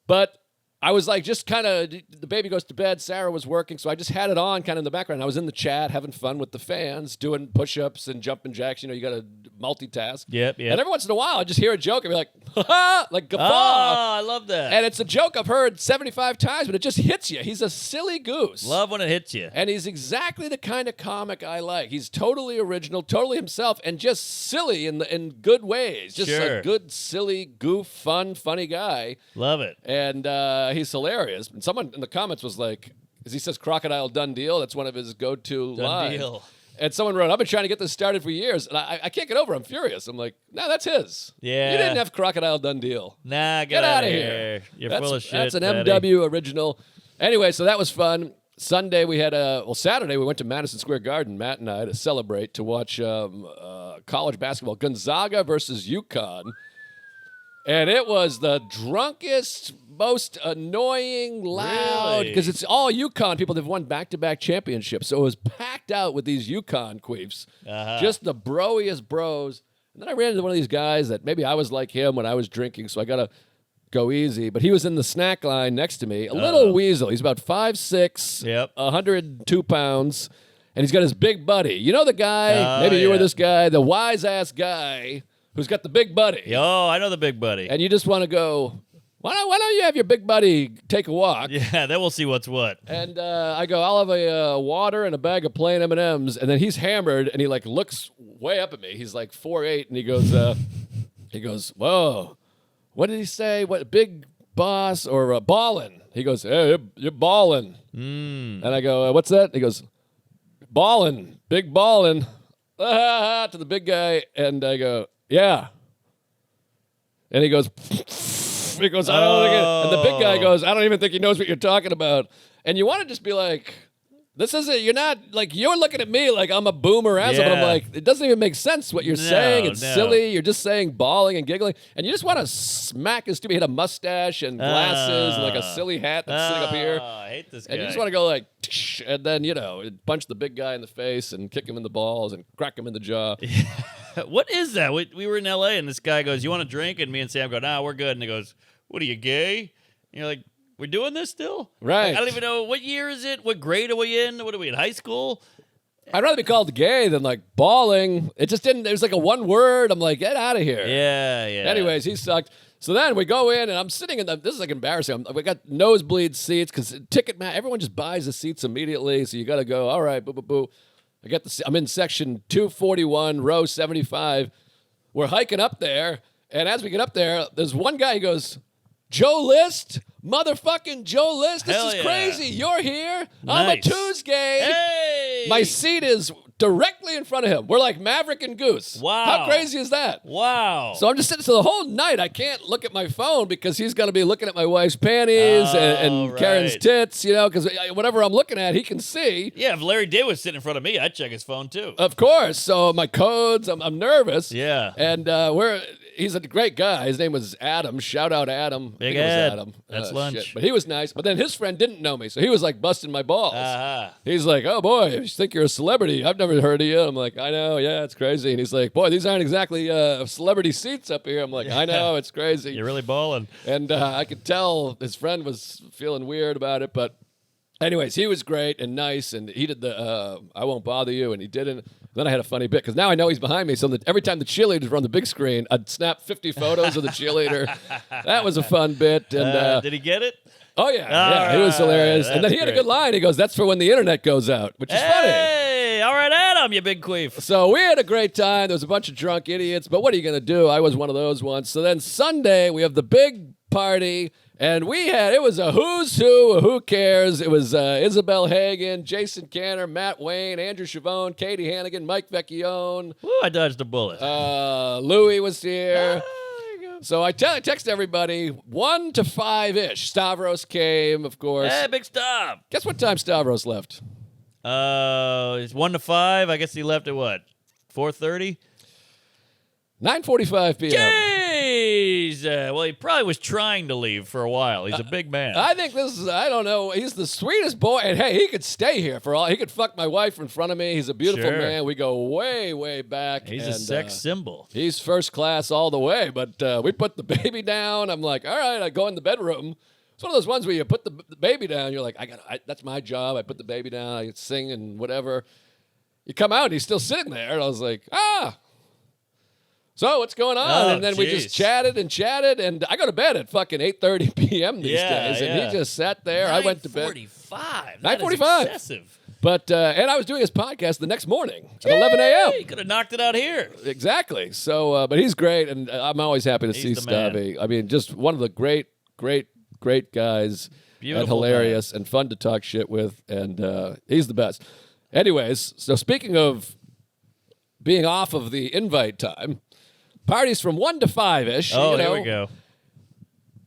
But I was like just kind of, the baby goes to bed, Sarah was working, so I just had it on kind of in the background. I was in the chat having fun with the fans, doing push-ups and jumping jacks. You know, you got to multitask. Yep. And every once in a while, I just hear a joke and be like, ha ha, like guffaw. Oh, I love that. And it's a joke I've heard 75 times, but it just hits you. He's a silly goose. Love when it hits you. And he's exactly the kind of comic I like. He's totally original, totally himself, and just silly in good ways. Just a good, silly, goof, funny guy. Love it. And he's hilarious. And someone in the comments was like, as he says, crocodile done deal. That's one of his go-to lines. Deal. And someone wrote, I've been trying to get this started for years, and I can't get over it. I'm furious. I'm like, no, that's his. Yeah. You didn't have Crocodile Dundee. Nah, Get out of here. You're full of shit. That's an Patty. MW original. Anyway, so that was fun. Sunday we had Saturday we went to Madison Square Garden, Matt and I, to celebrate, to watch college basketball, Gonzaga versus UConn. And it was the drunkest, most annoying, loud, because it's all UConn people. They've won back-to-back championships, so it was packed out with these UConn queefs, just the broiest bros. And then I ran into one of these guys that maybe I was like him when I was drinking, so I got to go easy. But he was in the snack line next to me, a little weasel. He's about 5'6", 102 pounds, and he's got his big buddy. You know the guy, maybe you were this guy, the wise-ass guy who's got the big buddy. Oh, I know the big buddy. And you just want to go, why don't you have your big buddy take a walk? Yeah, then we'll see what's what. And I go, I'll have a water and a bag of plain M&Ms. And then he's hammered, and he like looks way up at me. He's like 4'8", and he goes, whoa, what did he say? What, big boss or ballin'? He goes, hey, you're ballin'. And I go, what's that? He goes, ballin', big ballin'. To the big guy, and I go, yeah. And he goes, I don't think it. And the big guy goes, I don't even think he knows what you're talking about. And you want to just be like, this isn't, you're not, like, you're looking at me like I'm a boomer asshole, but I'm like, it doesn't even make sense what you're saying. It's silly. You're just saying bawling and giggling. And you just want to smack his stupid, he had a mustache and glasses and like a silly hat that's sitting up here. I hate this guy. And you just want to go like, and then, punch the big guy in the face and kick him in the balls and crack him in the jaw. What is that? We were in L.A., and this guy goes, you want a drink? And me and Sam go, nah, we're good. And he goes, what are you, gay? And you're like, we're doing this still? Right. Like, I don't even know, what year is it? What grade are we in? What are we, in high school? I'd rather be called gay than like bawling. It just didn't, it was like a one word. I'm like, get out of here. Yeah. Anyways, he sucked. So then we go in, and I'm sitting in this is like embarrassing. We got nosebleed seats because everyone just buys the seats immediately. So you got to go, all right, boo, boo, boo. I'm in section 241, row 75. We're hiking up there, and as we get up there, there's one guy who goes, Joe List? Motherfucking Joe List? This is crazy. You're here? I'm a Tuesday. Hey! My seat is directly in front of him. We're like Maverick and Goose. Wow. How crazy is that? Wow. So I'm just sitting, so the whole night I can't look at my phone because he's going to be looking at my wife's panties and Karen's tits, because whatever I'm looking at, he can see. Yeah, if Larry Day was sitting in front of me, I'd check his phone too. Of course. So my codes, I'm nervous. Yeah. And he's a great guy. His name was Adam. Shout out Adam. Big I think Ed. it was Adam. That's lunch. Shit. But he was nice. But then his friend didn't know me, so he was like busting my balls. He's like, oh boy, you think you're a celebrity. I've never heard of you. I'm like, I know, yeah, it's crazy. And he's like, boy, these aren't exactly celebrity seats up here. I'm like, I know, it's crazy. You're really balling. And I could tell his friend was feeling weird about it, but anyways, he was great and nice, and he did the I won't bother you, and he didn't. Then I had a funny bit, because now I know he's behind me, so that every time the cheerleaders were on the big screen, I'd snap 50 photos of the cheerleader. That was a fun bit. And did he get it? Oh, yeah. He was hilarious. And then he had a good line. He goes, that's for when the internet goes out, which is funny. Hey, all right, Adam, you big queef. So we had a great time. There was a bunch of drunk idiots, but what are you going to do? I was one of those ones. So then Sunday, we have the big party, and it was a who's who cares. It was Isabel Hagen, Jason Kanter, Matt Wayne, Andrew Chavone, Katie Hannigan, Mike Vecchione. Ooh, I dodged a bullet. Louis was here. There you go. So I text everybody 1 to 5-ish. Stavros came, of course. Hey, big stop. Guess what time Stavros left? It's 1 to 5. I guess he left at what? 4:30? 9:45 p.m. Jeez. Well, he probably was trying to leave for a while. He's a big man. I think I don't know. He's the sweetest boy. And hey, he could stay here for all. He could fuck my wife in front of me. He's a beautiful man. We go way, way back. He's a sex symbol. He's first class all the way. But we put the baby down. I'm like, all right, I go in the bedroom. It's one of those ones where you put the baby down. You're like, that's my job. I put the baby down. I sing and whatever. You come out, and he's still sitting there. And I was like, so what's going on? And then we just chatted, and I go to bed at fucking 8:30 p.m. these days, and he just sat there. I went to bed. 9:45. 9:45. Excessive. But and I was doing his podcast the next morning at 11 a.m. He could have knocked it out here. Exactly. So, but he's great, and I'm always happy to see Stavy. I mean, just one of the great guys, and hilarious and fun to talk shit with, and he's the best. Anyways, so speaking of being off of the invite time. Parties from 1 to 5-ish. Oh, you know. here we go.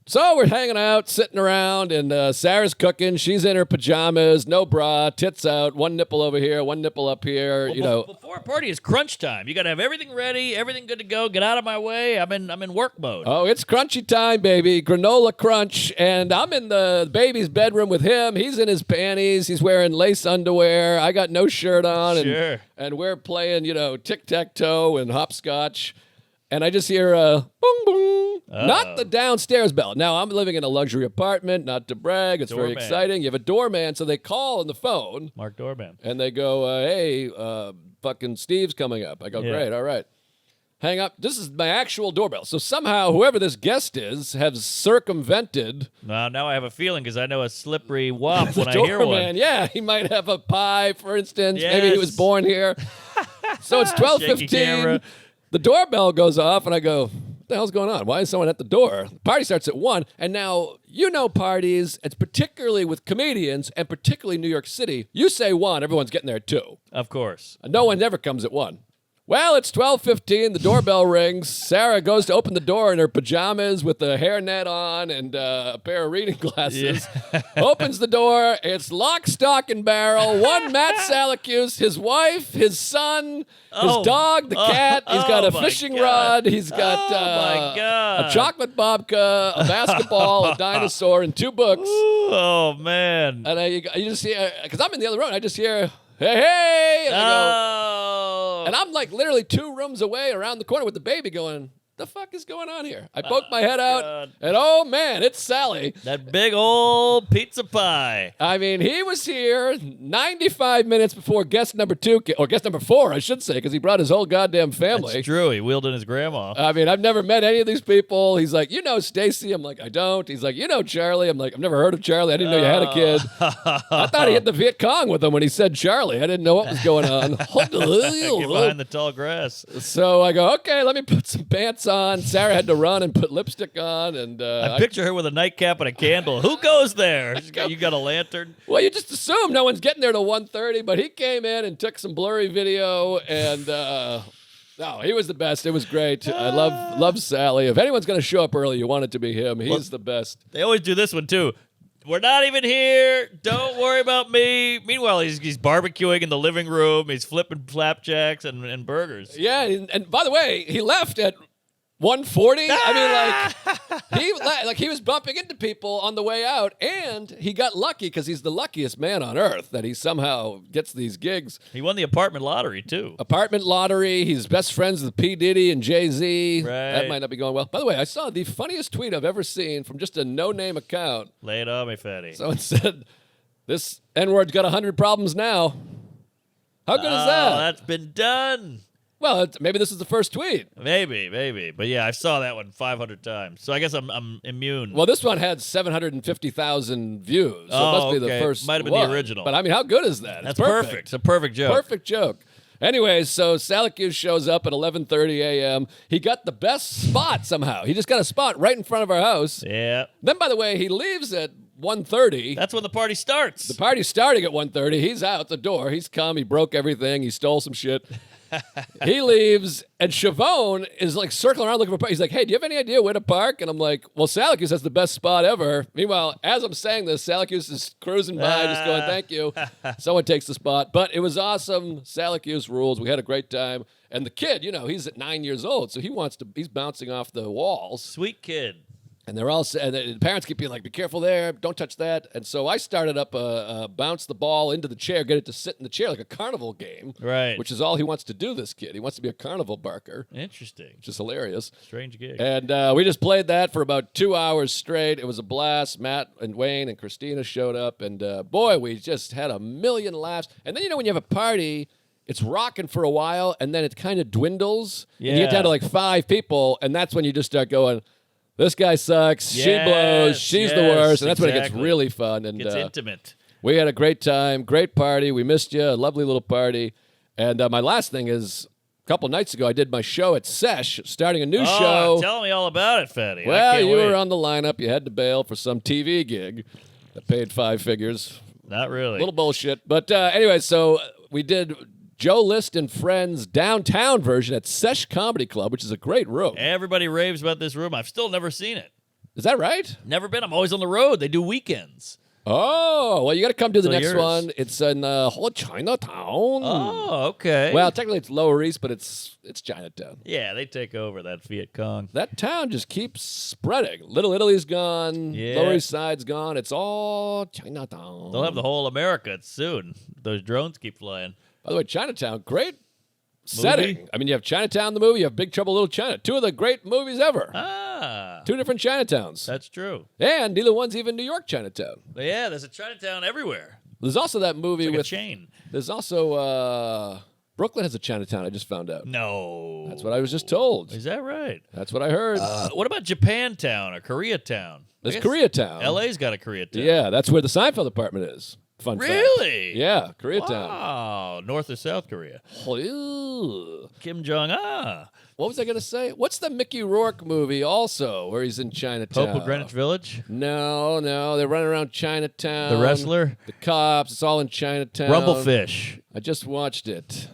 So we're hanging out, sitting around, and Sarah's cooking. She's in her pajamas, no bra, tits out, one nipple over here, one nipple up here. Well, before a party is crunch time. You got to have everything ready, everything good to go. Get out of my way. I'm in work mode. Oh, it's crunchy time, baby. Granola crunch. And I'm in the baby's bedroom with him. He's in his panties. He's wearing lace underwear. I got no shirt on. Sure. And we're playing, tic-tac-toe and hopscotch. And I just hear boom, boom. Not the downstairs bell. Now, I'm living in a luxury apartment, not to brag. It's very Doorman. exciting. You have a doorman, so they call on the phone. Mark Doorman. And they go, hey, fucking Steve's coming up. I go, great, all right. Hang up. This is my actual doorbell. So somehow, whoever this guest is has circumvented. Now I have a feeling because I know a slippery wop when I hear doorman. one. Yeah, he might have a pie, for instance. Yes. Maybe he was born here. So it's Shaky camera. 12:15. The doorbell goes off, and I go, what the hell's going on? Why is someone at the door? The party starts at 1, and now, parties, it's particularly with comedians, and particularly New York City, you say 1, everyone's getting there at 2. Of course. And no one ever comes at 1. Well, it's 12:15. The doorbell rings. Sarah goes to open the door in her pajamas with a hairnet on and a pair of reading glasses. Opens the door. It's lock, stock, and barrel. One Matt Salacuse, his wife, his son, his dog, the cat. He's got a fishing rod. He's got my God. a chocolate babka, a basketball, a dinosaur, and 2 books. Oh, man. And you just hear, because I'm in the other room, I just hear, hey, and I go, and I'm like literally 2 rooms away around the corner with the baby going, the fuck is going on here? I poked my head out, God. and oh man, it's Sally. That big old pizza pie. I mean, he was here 95 minutes before guest number 2, or guest number 4, I should say, because he brought his whole goddamn family. That's true. He wheeled in his grandma. I mean, I've never met any of these people. He's like, Stacy? I'm like, I don't. He's like, Charlie? I'm like, I've never heard of Charlie. I didn't know you had a kid. I thought he hit the Viet Cong with him when he said Charlie. I didn't know what was going on. Get behind the tall grass. So I go, okay, let me put some pants on. Sarah had to run and put lipstick on. And I picture her with a nightcap and a candle. Who goes there? You got a lantern? Well, you just assume no one's getting there till 1:30, but he came in and took some blurry video, and no, he was the best. It was great. I love Sally. If anyone's going to show up early, you want it to be him. He's the best. They always do this one, too. We're not even here. Don't worry about me. Meanwhile, he's barbecuing in the living room. He's flipping flapjacks and burgers. Yeah, and by the way, he left at 1:40. I mean, he was bumping into people on the way out, and he got lucky because he's the luckiest man on earth that he somehow gets these gigs. He won the apartment lottery, too. Apartment lottery. He's best friends with P. Diddy and Jay-Z. Right. That might not be going well. By the way, I saw the funniest tweet I've ever seen from just a no-name account. Lay it on me, fatty. Someone said, this N-word's got 100 problems now. How good is that? That's been done. Well, maybe this is the first tweet. Maybe. But yeah, I saw that one 500 times. So I guess I'm immune. Well, this one had 750,000 views. So it must be the first Might have been one. the original. But I mean, how good is that? That's It's perfect. It's a perfect joke. Perfect joke. Anyways, so Salacuse shows up at 11:30 a.m. He got the best spot somehow. He just got a spot right in front of our house. Yeah. Then, by the way, he leaves at 1:30. That's when the party starts. The party's starting at 1:30. He's out the door. He's come. He broke everything. He stole some shit. He leaves, and Chavone is like circling around looking for a park. He's like, hey, do you have any idea where to park? And I'm like, well, Salacuse has the best spot ever. Meanwhile, as I'm saying this, Salacuse is cruising by, just going, thank you. Someone takes the spot. But it was awesome. Salacuse rules. We had a great time. And the kid, he's at 9 years old, so he's bouncing off the walls. Sweet kid. And they're all, and the parents keep being like, be careful there, don't touch that. And so I started up bounce the ball into the chair, get it to sit in the chair like a carnival game. Right. Which is all he wants to do, this kid. He wants to be a carnival barker. Interesting. Which is hilarious. Strange gig. And we just played that for about 2 hours straight. It was a blast. Matt and Wayne and Christina showed up. And boy, we just had a million laughs. And then, when you have a party, it's rocking for a while, and then it kind of dwindles. Yeah. And you get down to like 5 people, and that's when you just start going, this guy sucks. She blows. She's the worst. And that's when it gets really fun. And it's intimate. We had a great time. Great party. We missed you. A lovely little party. And my last thing is, a couple nights ago, I did my show at Sesh, starting a new show. Tell me all about it, fatty. Well, you were on the lineup. You had to bail for some TV gig that paid 5 figures. Not really. A little bullshit. But anyway, so we did Joe List and Friends downtown version at Sesh Comedy Club, which is a great room. Everybody raves about this room. I've still never seen it. Is that right? Never been. I'm always on the road. They do weekends. Oh, well, you got to come to the So next yours. one. It's in whole Chinatown. Oh, okay. Well, technically it's Lower East, but it's Chinatown. yeah, they take over that Viet Cong. That town just keeps spreading. Little Italy's gone. Yeah. Lower East Side's gone. It's all Chinatown. They'll have the whole America soon. Those drones keep flying. By the way, Chinatown, great setting. I mean, you have Chinatown, the movie. You have Big Trouble in Little China. Two of the great movies ever. Ah, Two different Chinatowns. that's true. And neither one's even New York Chinatown. But yeah, there's a Chinatown everywhere. There's also that movie It's like with... a chain. There's also... Brooklyn has a Chinatown, I just found out. No. That's what I was just told. Is that right? That's what I heard. What about Japantown or Koreatown? There's Koreatown. LA's got a Koreatown. Yeah, that's where the Seinfeld apartment is. Fun fact. Really? Yeah, Koreatown. Wow. North or South Korea? Oh, ew. Kim Jong-un. What was I going to say? What's the Mickey Rourke movie also where he's in Chinatown? Pope of Greenwich Village? No. They're running around Chinatown. The Wrestler? The Cops. It's all in Chinatown. Rumblefish. I just watched it.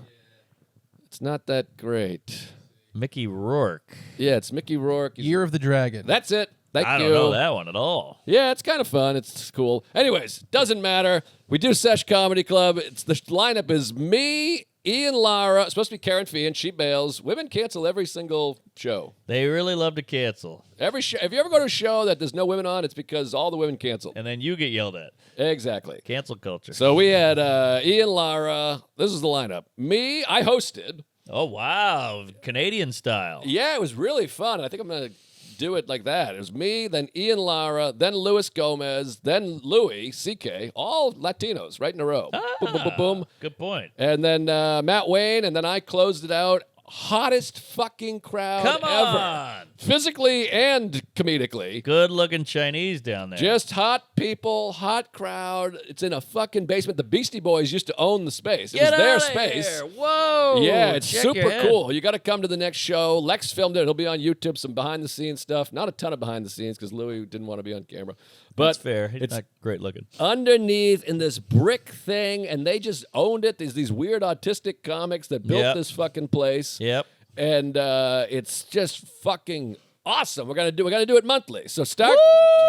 It's not that great. Mickey Rourke. Yeah, it's Mickey Rourke. Year of the Dragon. That's it. Thank you. I don't know that one at all. Yeah, it's kind of fun. It's cool. Anyways, doesn't matter. We do Sesh Comedy Club. The lineup is me, Ian Lara, it's supposed to be Karen Fee, and she bails. Women cancel every single show. They really love to cancel. Every show. If you ever go to a show that there's no women on, it's because all the women canceled. And then you get yelled at. Exactly. Cancel culture. So we had Ian Lara. This is the lineup. Me, I hosted. Oh, wow. Canadian style. Yeah, it was really fun. I think I'm going to do it like that. It was me, then Ian Lara, then Luis Gomez, then Louis, CK, all Latinos right in a row. Boom, boom, boom, boom. Good point. And then Matt Wayne, and then I closed it out. Hottest fucking crowd Come ever. on. Physically and comedically. Good looking Chinese down there. Just hot people, hot crowd. It's in a fucking basement. The Beastie Boys used to own the space. It Get was their outta space. here. Whoa. Yeah, it's Check your super head. cool. You got to come to the next show. Lex filmed it. It'll be on YouTube, some behind the scenes stuff. Not a ton of behind the scenes because Louis didn't want to be on camera. But That's fair. He's it's not great looking. underneath in this brick thing, and they just owned it. There's these weird autistic comics that built Yep. this fucking place. Yep. And it's just fucking awesome. We're gonna do it monthly. So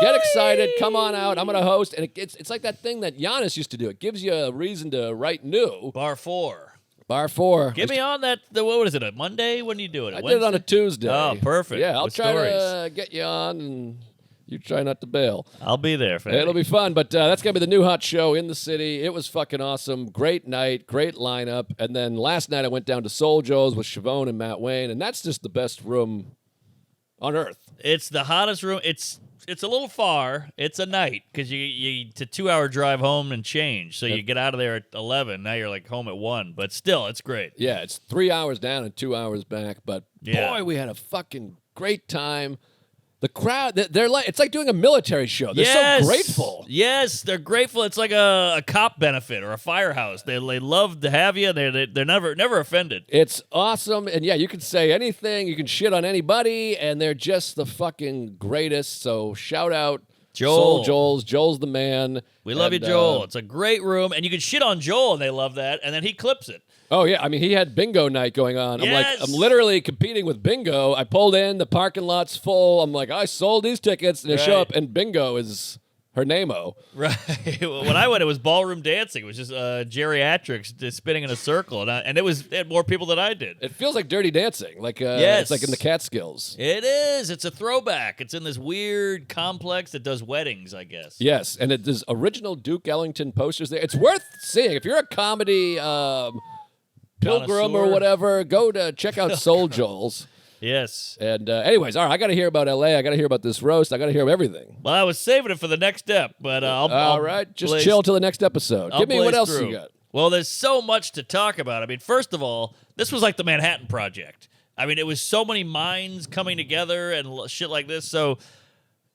get excited, come on out. I'm gonna host, and it's like that thing that Giannis used to do. It gives you a reason to write new. Bar 4. Bar 4. Get me on that. What is it? A Monday? When do you do it? I did it on a Tuesday. Oh, perfect. Yeah, I'll With try stories. to get you on, and you try not to bail. I'll be there. Fatty. It'll be fun, but that's going to be the new hot show in the city. It was fucking awesome. Great night, great lineup. And then last night I went down to Soul Joe's with Siobhan and Matt Wayne, and that's just the best room on earth. It's the hottest room. It's a little far. It's a night because it's a 2-hour drive home and change. So you get out of there at 11. Now you're like home at 1. But still, it's great. Yeah, it's 3 hours down and 2 hours back. But Yeah. boy, we had a fucking great time. The crowd, they're like, it's like doing a military show. They're Yes. so grateful. Yes, they're grateful. It's like a cop benefit or a firehouse. They love to have you. They're never offended. It's awesome. And yeah, you can say anything. You can shit on anybody. And they're just the fucking greatest. So shout out Joel. Soul Joel's. Joel's the man. We love And, you, Joel. It's a great room, and you can shit on Joel, and they love that. And then he clips it. Oh, yeah. I mean, he had bingo night going on. Yes. I'm literally competing with bingo. I pulled in, the parking lot's full. I'm like, I sold these tickets. And they show Right. up, and bingo is her name-o. Right. When I went, it was ballroom dancing. It was just geriatrics just spinning in a circle, and it had more people than I did. It feels like Dirty Dancing. Like Yes. It's like in the Catskills. It is. It's a throwback. It's in this weird complex that does weddings, I guess. Yes, and there's original Duke Ellington posters there. It's worth seeing. If you're a comedy pilgrim or Connoisseur. whatever, go to check out Soul Joel's. Yes. And anyways, all right, I got to hear about L.A. I got to hear about this roast. I got to hear everything. Well, I was saving it for the next step, but I'll All right, just blaze- chill till the next episode. I'll Give me what blaze else through. you got. Well, there's so much to talk about. I mean, first of all, this was like the Manhattan Project. I mean, it was so many minds coming together and shit like this. So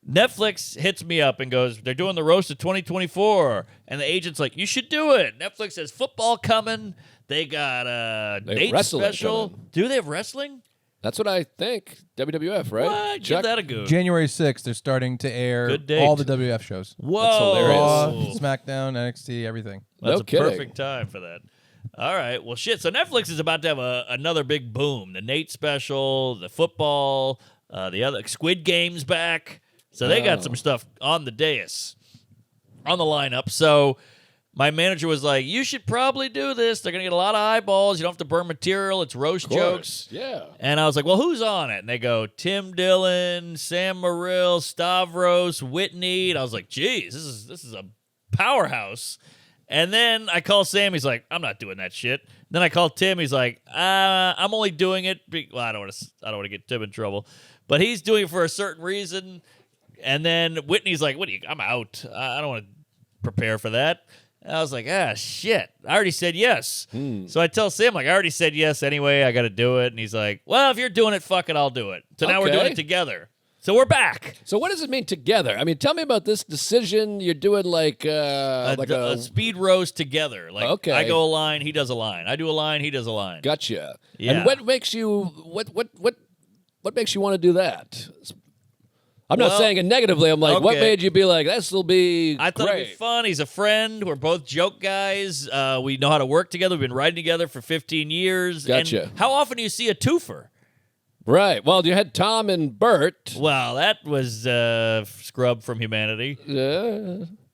Netflix hits me up and goes, they're doing the roast of 2024. And the agent's like, you should do it. Netflix has football coming. They got a They have date wrestling special. coming. Do they have wrestling? That's what I think. WWF, right? What? Chuck? Give that a go. January 6th, they're starting to air Good date. all the WF shows. Whoa. hilarious. Raw, SmackDown, NXT, everything. That's No a kidding. perfect time for that. All right. Well, shit. So Netflix is about to have another big boom. The Nate special, the football, the other Squid Game's back. So they got some stuff on the dais, on the lineup. So my manager was like, you should probably do this. They're going to get a lot of eyeballs. You don't have to burn material. It's roast jokes. Yeah. And I was like, well, who's on it? And they go, Tim Dillon, Sam Morril, Stavros, Whitney. And I was like, geez, this is a powerhouse. And then I call Sam. He's like, I'm not doing that shit. Then I call Tim. He's like, I'm only doing it. Well, I don't want to get Tim in trouble, but he's doing it for a certain reason. And then Whitney's like, I'm out. I don't want to prepare for that. And I was like, shit. I already said yes. So I tell Sam, like, I already said yes anyway. I got to do it. And he's like, well, if you're doing it, fuck it, I'll do it. So now we're doing it together. So we're back. So what does it mean together? I mean, tell me about this decision. You're doing like a speed roast together. Like, okay. I go a line, he does a line. I do a line, he does a line. Gotcha. Yeah. And what makes you what makes you want to do that? I'm not saying it negatively. I'm like, what made you be like, this will be I thought it'd be fun. He's a friend. We're both joke guys. We know how to work together. We've been writing together for 15 years. Gotcha. And how often do you see a twofer? Right. Well, you had Tom and Bert. Well, that was scrubbed from humanity.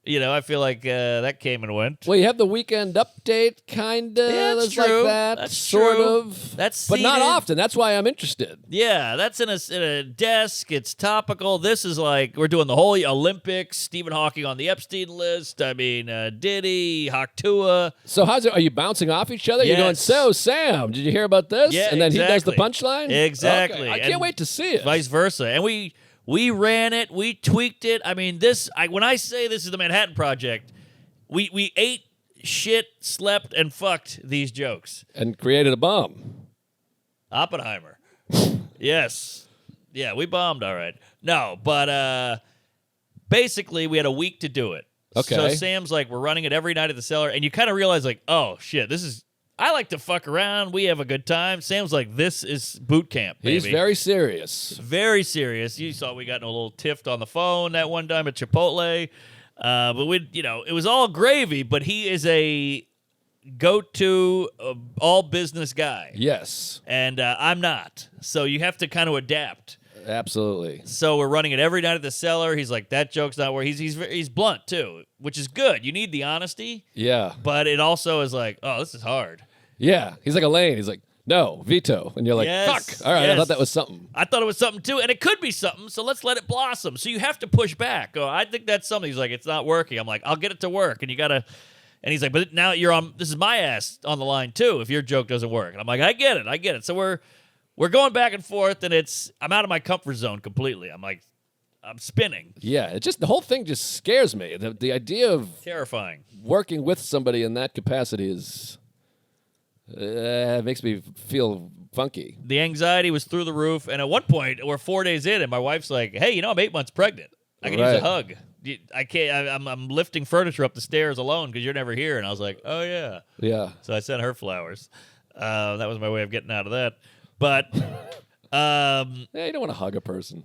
You know, I feel like that came and went. Well, you have the weekend update, kind of. Yeah, that's like true. that, That's sort true. of. That's but not seated. often. That's why I'm interested. Yeah, that's in a desk. It's topical. This is like we're doing the whole Olympics. Stephen Hawking on the Epstein list. I mean, Diddy, Haktua. So how's it? Are you bouncing off each other? Yes. You're going, so Sam, did you hear about this? Yeah, and then exactly. he does the punchline? Exactly. Okay. I can't And wait to see it. Vice versa. And we ran it. We tweaked it. I mean, when I say this is the Manhattan Project, we ate, shit, slept, and fucked these jokes. And created a bomb. Oppenheimer. Yes. Yeah, we bombed all right. No, but basically we had a week to do it. Okay. So Sam's like, we're running it every night at the Cellar, and you kind of realize like, oh shit, I like to fuck around. We have a good time. Sam's like, this is boot camp, baby. He's very serious. Very serious. You saw we got in a little tiff on the phone that one time at Chipotle. But it was all gravy, but he is a go-to all business guy. Yes. And I'm not. So you have to kind of adapt. Absolutely. So we're running it every night at the Cellar. He's like, that joke's not where he's blunt too, which is good. You need the honesty. Yeah. But it also is like, oh, this is hard. Yeah. He's like Elaine. He's like, no, veto. And you're like, Yes, fuck. All right, yes. I thought that was something. I thought it was something too, and it could be something, so let's let it blossom. So you have to push back. Oh, I think that's something. He's like, it's not working. I'm like, I'll get it to work, and you gotta. And he's like, but now you're on. This is my ass on the line too. If your joke doesn't work, and I'm like, I get it. So we're going back and forth, and I'm out of my comfort zone completely. I'm like, I'm spinning. Yeah, the whole thing just scares me. The idea of Terrifying. working with somebody in that capacity is makes me feel funky. The anxiety was through the roof, and at one point, we're 4 days in, and my wife's like, hey, I'm 8 months pregnant. I can use a Right. hug. I can't. I'm lifting furniture up the stairs alone because you're never here. And I was like, oh yeah. Yeah. So I sent her flowers. That was my way of getting out of that. But Yeah, you don't want to hug a person.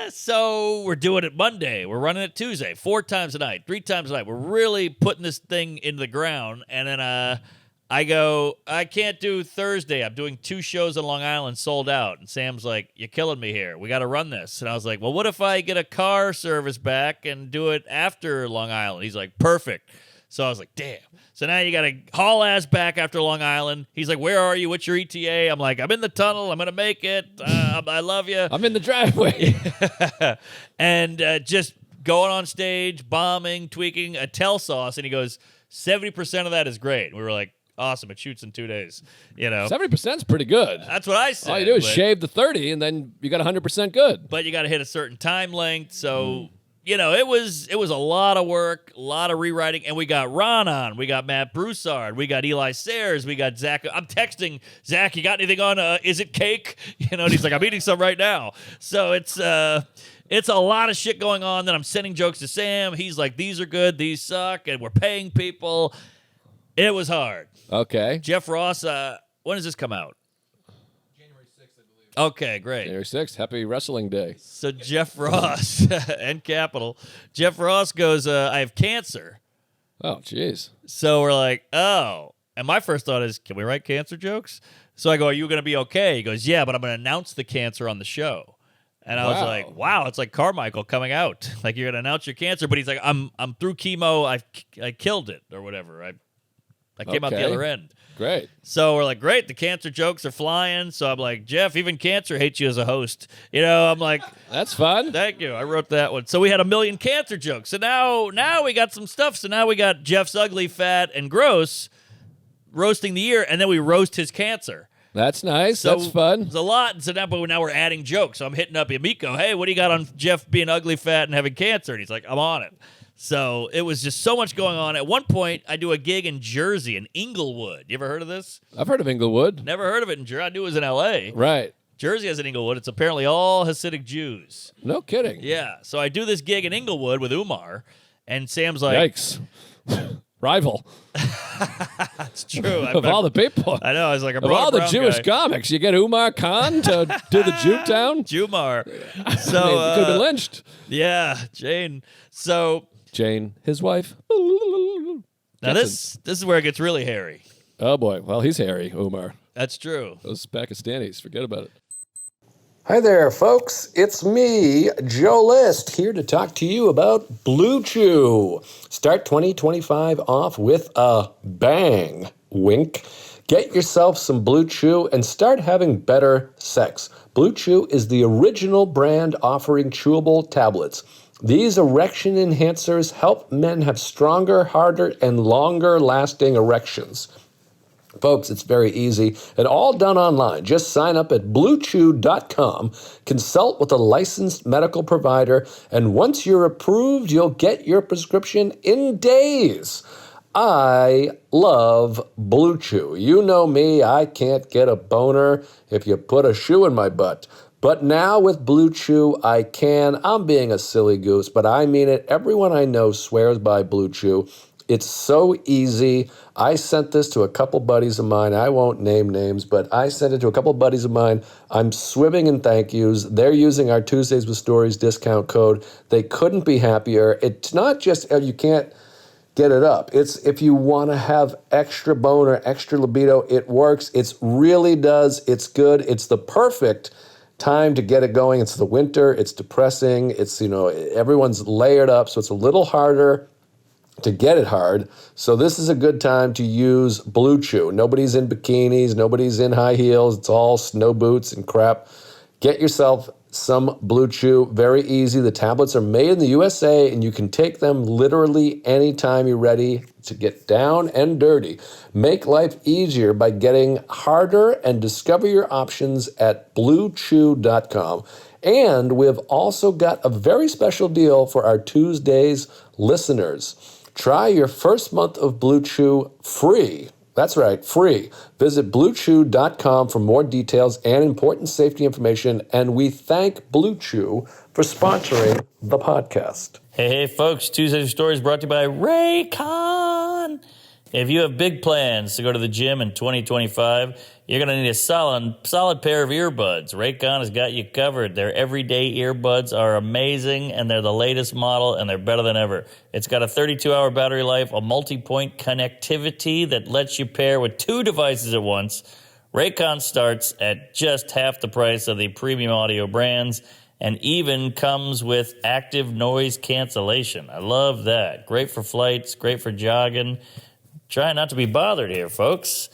so we're doing it Monday. We're running it Tuesday, 4 times a night, 3 times a night. We're really putting this thing into the ground. And then I go, I can't do Thursday. I'm doing 2 shows on Long Island sold out. And Sam's like, you're killing me here. We got to run this. And I was like, well, what if I get a car service back and do it after Long Island? He's like, perfect. So I was like, damn. So now you got to haul ass back after Long Island. He's like, where are you? What's your ETA? I'm like, I'm in the tunnel. I'm going to make it. I love you. I'm in the driveway. And just going on stage, bombing, tweaking, a tell sauce. And he goes, 70% of that is great. We were like, awesome. It shoots in 2 days. 70% is pretty good. That's what I said. All you do is but- shave the 30, and then you got 100% good. But you got to hit a certain time length. So, it was a lot of work, a lot of rewriting. And we got Ron on. We got Matt Broussard. We got Eli Sayers. We got Zach. I'm texting Zach, you got anything on Is It Cake? And he's like, I'm eating some right now. So it's a lot of shit going on. Then I'm sending jokes to Sam. He's like, these are good. These suck. And we're paying people. It was hard. Okay. Jeff Ross, when does this come out? January 6th, I believe. Okay, great. January 6th, happy wrestling day. So Jeff Ross and Capital. Jeff Ross goes, I have cancer. Oh, jeez. So we're like, oh. And my first thought is, can we write cancer jokes? So I go, are you going to be okay? He goes, yeah, but I'm going to announce the cancer on the show. And I was like, wow, it's like Carmichael coming out. Like, you're going to announce your cancer. But he's like, I'm through chemo. I killed it or whatever. I came out the other end. Great. So we're like, great, the cancer jokes are flying. So I'm like, Jeff, even cancer hates you as a host. I'm like, that's fun. Thank you. I wrote that one. So we had 1 million cancer jokes. So now we got some stuff. So now we got Jeff's ugly, fat, and gross roasting the year, and then we roast his cancer. That's nice. So that's fun. It's a lot. So now we're adding jokes. So I'm hitting up Yamiko. Hey, what do you got on Jeff being ugly, fat, and having cancer? And he's like, I'm on it. So it was just so much going on. At one point, I do a gig in Jersey, in Englewood. You ever heard of this? I've heard of Englewood. Never heard of it in Jersey. I knew it was in L.A. Right. Jersey has an Englewood. It's apparently all Hasidic Jews. No kidding. Yeah. So I do this gig in Englewood with Umar, and Sam's like, yikes. Rival. That's true. Of all the people. I know. I was like, of all the Jewish comics, you get Umar Khan to do the Jewtown? Jumar. So I mean, could have been lynched. Yeah, Jane. So Jane, his wife. Now this is where it gets really hairy. Oh boy. Well, he's hairy, Umar. That's true. Those Pakistanis, forget about it. Hi there, folks. It's me, Joe List, here to talk to you about Blue Chew. Start 2025 off with a bang. Wink. Get yourself some Blue Chew and start having better sex. Blue Chew is the original brand offering chewable tablets. These erection enhancers help men have stronger, harder, and longer-lasting erections. Folks, it's very easy and all done online. Just sign up at bluechew.com, consult with a licensed medical provider, and once you're approved, you'll get your prescription in days. I love Blue Chew. You know me, I can't get a boner if you put a shoe in my butt. But now with Blue Chew, I can. I'm being a silly goose, but I mean it. Everyone I know swears by Blue Chew. It's so easy. I sent this to a couple buddies of mine. I won't name names, but I sent it to a couple buddies of mine. I'm swimming in thank yous. They're using our Tuesdays with Stories discount code. They couldn't be happier. It's not just you can't get it up. It's if you want to have extra boner, extra libido, it works. It really does. It's good. It's the perfect time to get it going. It's the winter. It's depressing. It's, everyone's layered up, so it's a little harder to get it hard. So this is a good time to use Blue Chew. Nobody's in bikinis. Nobody's in high heels. It's all snow boots and crap. Get yourself some Blue Chew. Very easy. The tablets are made in the USA, and you can take them literally anytime you're ready to get down and dirty. Make life easier by getting harder and discover your options at bluechew.com. And we've also got a very special deal for our Tuesdays listeners. Try your first month of Blue Chew free. That's right, free. Visit bluechew.com for more details and important safety information. And we thank Blue Chew for sponsoring the podcast. Hey, folks. Tuesday's Stories brought to you by Raycon. If you have big plans to go to the gym in 2025, you're going to need a solid pair of earbuds. Raycon has got you covered. Their everyday earbuds are amazing, and they're the latest model, and they're better than ever. It's got a 32-hour battery life, a multi-point connectivity that lets you pair with 2 devices at once. Raycon starts at just half the price of the premium audio brands and even comes with active noise cancellation. I love that. Great for flights, great for jogging. Try not to be bothered here, folks.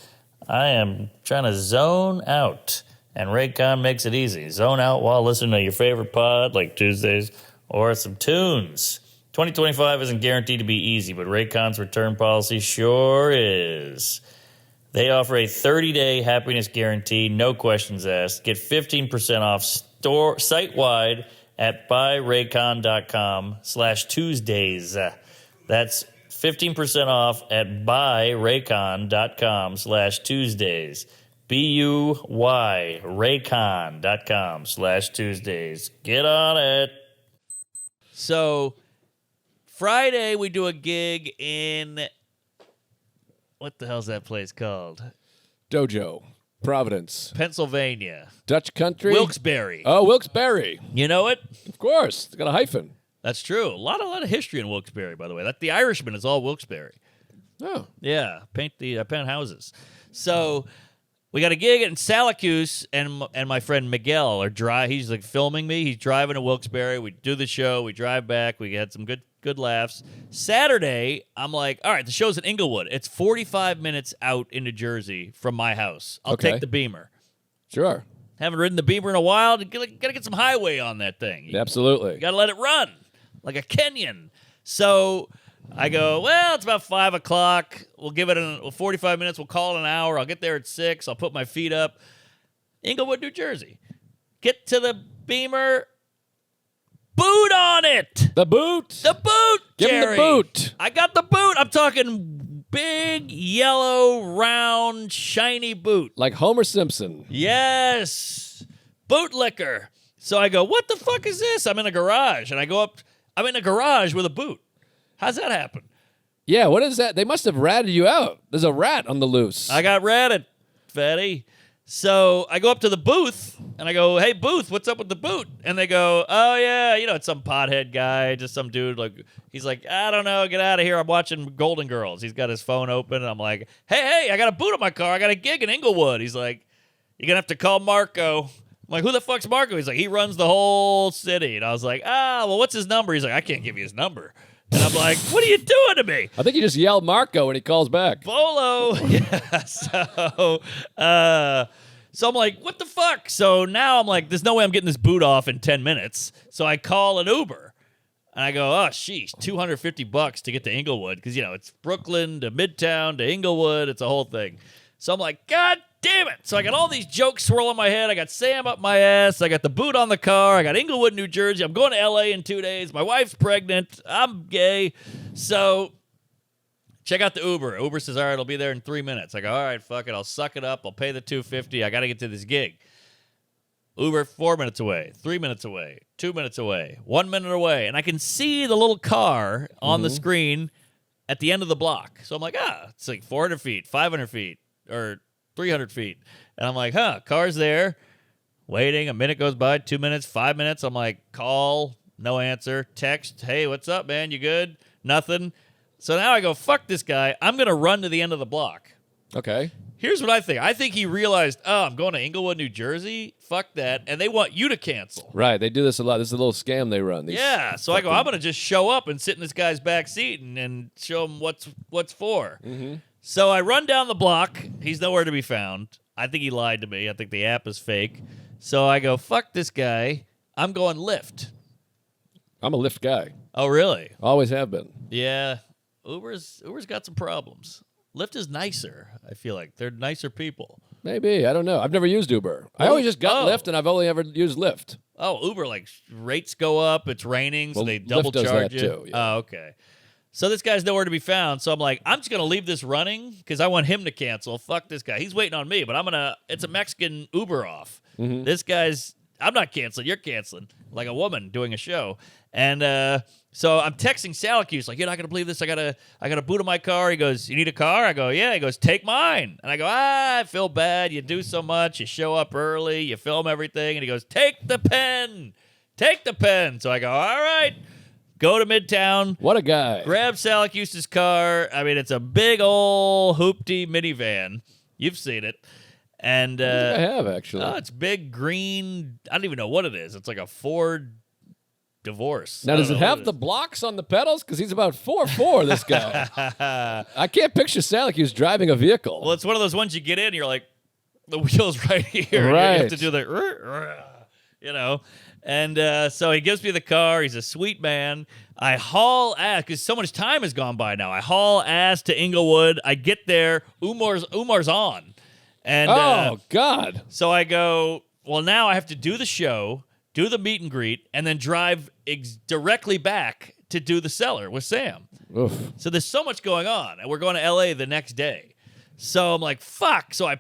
I am trying to zone out, and Raycon makes it easy. Zone out while listening to your favorite pod, like Tuesdays, or some tunes. 2025 isn't guaranteed to be easy, but Raycon's return policy sure is. They offer a 30-day happiness guarantee, no questions asked. Get 15% off site-wide at buyraycon.com/Tuesdays. That's 15% off at buyraycon.com/Tuesdays. BUY, raycon.com/Tuesdays. Get on it. So, Friday we do a gig in, what the hell's that place called? Dojo. Providence. Pennsylvania. Dutch country? Wilkes-Barre. Oh, Wilkes-Barre. You know it? Of course. It's got a hyphen. That's true. A lot of history in Wilkes-Barre, by the way. The Irishman is all Wilkes-Barre. Oh. Yeah, paint houses. So we got a gig in Syracuse, and my friend Miguel he's like filming me. He's driving to Wilkes-Barre. We do the show. We drive back. We had some good laughs. Saturday, I'm like, all right, the show's in Englewood. It's 45 minutes out in New Jersey from my house. I'll take the Beamer. Sure. Haven't ridden the Beamer in a while. Got to get some highway on that thing. Absolutely. Got to let it run like a Kenyan. So I go, well, it's about 5 o'clock. We'll give it 45 minutes. We'll call it an hour. I'll get there at 6. I'll put my feet up. Englewood, New Jersey. Get to the Beamer. Boot on it. The boot. The boot, Give him Jerry. the boot. I got the boot. I'm talking big, yellow, round, shiny boot. Like Homer Simpson. Yes. Bootlicker. So I go, what the fuck is this? I'm in a garage. And I go up. I'm in a garage with a boot. How's that happen? Yeah, what is that? They must have ratted you out. There's a rat on the loose. I got ratted, fatty. So I go up to the booth, and I go, hey, booth, what's up with the boot? And they go, oh, yeah, it's some pothead guy, just some dude. He's like, I don't know, get out of here. I'm watching Golden Girls. He's got his phone open, and I'm like, hey, I got a boot on my car. I got a gig in Englewood. He's like, you're going to have to call Marco. I'm like, who the fuck's Marco? He's like, he runs the whole city. And I was like, well, what's his number? He's like, I can't give you his number. And I'm like, what are you doing to me? I think you just yelled Marco when he calls back. Bolo. Yeah. So I'm like, what the fuck? So now I'm like, there's no way I'm getting this boot off in 10 minutes. So I call an Uber. And I go, oh, sheesh, $250 to get to Englewood. Because, it's Brooklyn to Midtown to Englewood. It's a whole thing. So I'm like, God damn it. So I got all these jokes swirling in my head. I got Sam up my ass. I got the boot on the car. I got Englewood, New Jersey. I'm going to L.A. in 2 days. My wife's pregnant. I'm gay. So check out the Uber. Uber says, all right, I'll be there in 3 minutes. I go, all right, fuck it. I'll suck it up. I'll pay the $250. I got to get to this gig. Uber, 4 minutes away, 3 minutes away, 2 minutes away, 1 minute away. And I can see the little car on the screen at the end of the block. So I'm like, it's like 400 feet, 500 feet, or 300 feet. And I'm like, car's there, waiting. A minute goes by, 2 minutes, 5 minutes. I'm like, call, no answer. Text, hey, what's up, man? You good? Nothing. So now I go, fuck this guy. I'm going to run to the end of the block. Okay. Here's what I think. I think he realized, I'm going to Englewood, New Jersey. Fuck that. And they want you to cancel. Right. They do this a lot. This is a little scam they run. Yeah. So I go, I'm going to just show up and sit in this guy's back seat and show him what's for. Mm-hmm. So I run down the block. He's nowhere to be found. I think he lied to me. I think the app is fake. So I go, fuck this guy. I'm going Lyft. I'm a Lyft guy. Oh, really? Always have been. Yeah. Uber's got some problems. Lyft is nicer, I feel like. They're nicer people. Maybe. I don't know. I've never used Uber. I always just got Lyft, and I've only ever used Lyft. Oh, Uber, rates go up. It's raining, so they double Lyft does charge that you. too, yeah. Oh, okay. So this guy's nowhere to be found. So I'm like, I'm just going to leave this running because I want him to cancel. Fuck this guy. He's waiting on me, but it's a Mexican Uber off. Mm-hmm. This guy's, I'm not canceling. You're canceling. Like a woman doing a show. And so I'm texting Syracuse, like, you're not going to believe this. I got a boot in my car. He goes, you need a car? I go, yeah. He goes, take mine. And I go, I feel bad. You do so much. You show up early. You film everything. And he goes, take the pen. Take the pen. So I go, all right. Go to Midtown. What a guy. Grab Syracuse's car. I mean, it's a big old hoopty minivan. You've seen it. And I have, actually. Oh, it's big, green. I don't even know what it is. It's like a Ford Divorce. Now, does it have the blocks on the pedals? Because he's about 4'4", this guy. I can't picture Syracuse driving a vehicle. Well, it's one of those ones you get in, and you're like, the wheel's right here. Right. You have to do the, And so he gives me the car. He's a sweet man. I haul ass, because so much time has gone by now. I haul ass to Englewood. I get there. Umar's on. And God. So I go, well, now I have to do the show, do the meet and greet, and then drive directly back to do the cellar with Sam. Oof. So there's so much going on, and we're going to L.A. the next day. So I'm like, fuck. So I'm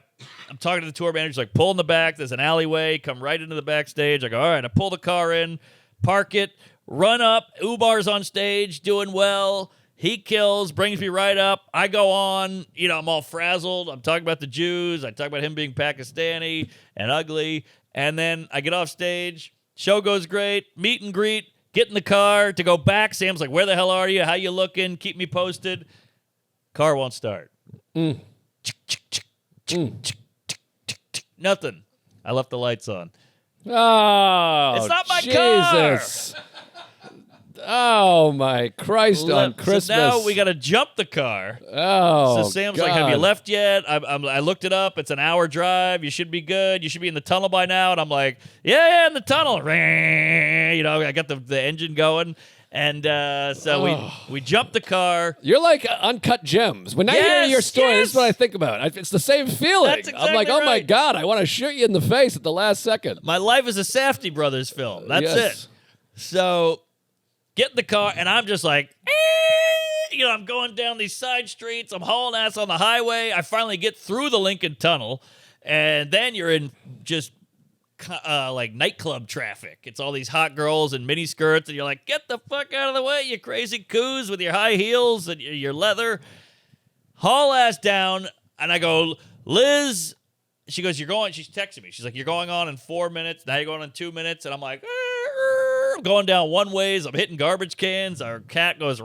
talking to the tour manager. He's like, pull in the back. There's an alleyway. Come right into the backstage. I go, all right. I pull the car in, park it, run up. Ubar's on stage, doing well. He kills, brings me right up. I go on. I'm all frazzled. I'm talking about the Jews. I talk about him being Pakistani and ugly. And then I get off stage. Show goes great. Meet and greet. Get in the car to go back. Sam's like, where the hell are you? How you looking? Keep me posted. Car won't start. Nothing. I left the lights on. Oh, It's not my Jesus. Oh, my Christ on Christmas. So now we got to jump the car. Oh, So Sam's like, have you left yet? I looked it up. It's an hour drive. You should be good. You should be in the tunnel by now. And I'm like, yeah, in the tunnel. You know, I got the engine going. And so we jumped the car. You're like Uncut Gems. When I hear your story, this is what I think about. It's the same feeling. That's exactly I'm like, oh, my right. God, I want to shoot you in the face at the last second. My life is a Safdie Brothers film. That's Yes. it. So get in the car, and I'm just like, you know, I'm going down these side streets. I'm hauling ass on the highway. I finally get through the Lincoln Tunnel, and then you're in just like nightclub traffic. It's all these hot girls in mini skirts, and you're like, get the fuck out of the way, you crazy coos with your high heels and your leather. Haul ass down, and I go, Liz. She goes, you're going. She's texting me. She's like, you're going on in 4 minutes. Now you're going in 2 minutes, and I'm like, I'm going down one ways. I'm hitting garbage cans. Our cat goes.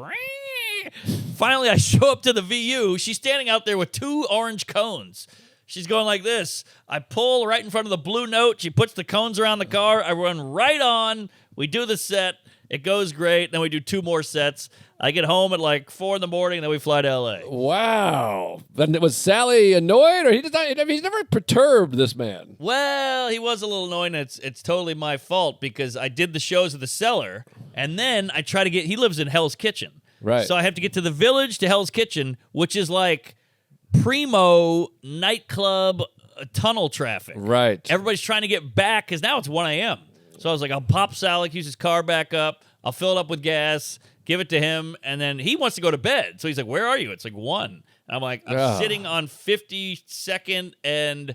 Finally, I show up to the VU. She's standing out there with 2 orange cones. She's going like this. I pull right in front of the blue note. She puts the cones around the car. I run right on. We do the set. It goes great. Then we do 2 more sets. I get home at like 4 in the morning, and then we fly to L.A. Wow. Then was Sally annoyed, or he's never perturbed, this man? Well, he was a little annoying. It's totally my fault because I did the shows at the Cellar, and then I try to get. He lives in Hell's Kitchen, Right. So I have to get to the Village to Hell's Kitchen, which is like primo nightclub tunnel traffic. Right. Everybody's trying to get back because now it's 1 a.m. So I was like, I'll pop Sally, use his car back up. I'll fill it up with gas, give it to him, and then he wants to go to bed. So he's like, where are you? It's like 1. And I'm like, I'm sitting on 52nd and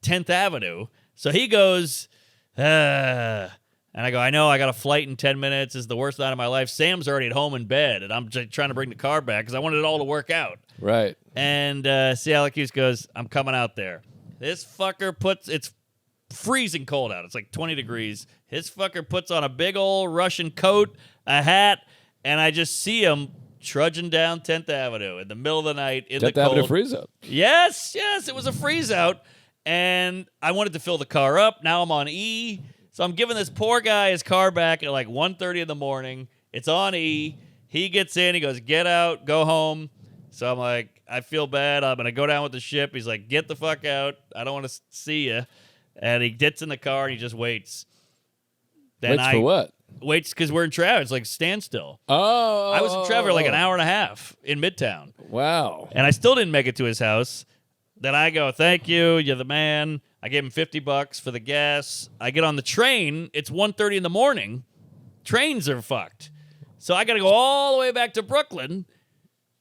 10th Avenue. So he goes, and I go, I know, I got a flight in 10 minutes. This is the worst night of my life. Sam's already at home in bed, and I'm just trying to bring the car back because I wanted it all to work out. Right. And Sialakis goes, I'm coming out there. This fucker it's freezing cold out. It's like 20 degrees. His fucker puts on a big old Russian coat, a hat, and I just see him trudging down 10th Avenue in the middle of the night in the 10th Avenue cold. freeze up. Yes, it was a freeze out. And I wanted to fill the car up. Now I'm on E. So I'm giving this poor guy his car back at like 1:30 in the morning. It's on E. He gets in. He goes, get out, go home. So I'm like, I feel bad. I'm going to go down with the ship. He's like, get the fuck out. I don't want to see you. And he gets in the car and he just waits. Then Waits for what? Waits because we're in traffic. It's like standstill. Oh. I was in traffic for like an hour and a half in Midtown. Wow. And I still didn't make it to his house. Then I go, thank you. You're the man. I gave him $50 for the gas. I get on the train. It's 1:30 in the morning. Trains are fucked. So I got to go all the way back to Brooklyn.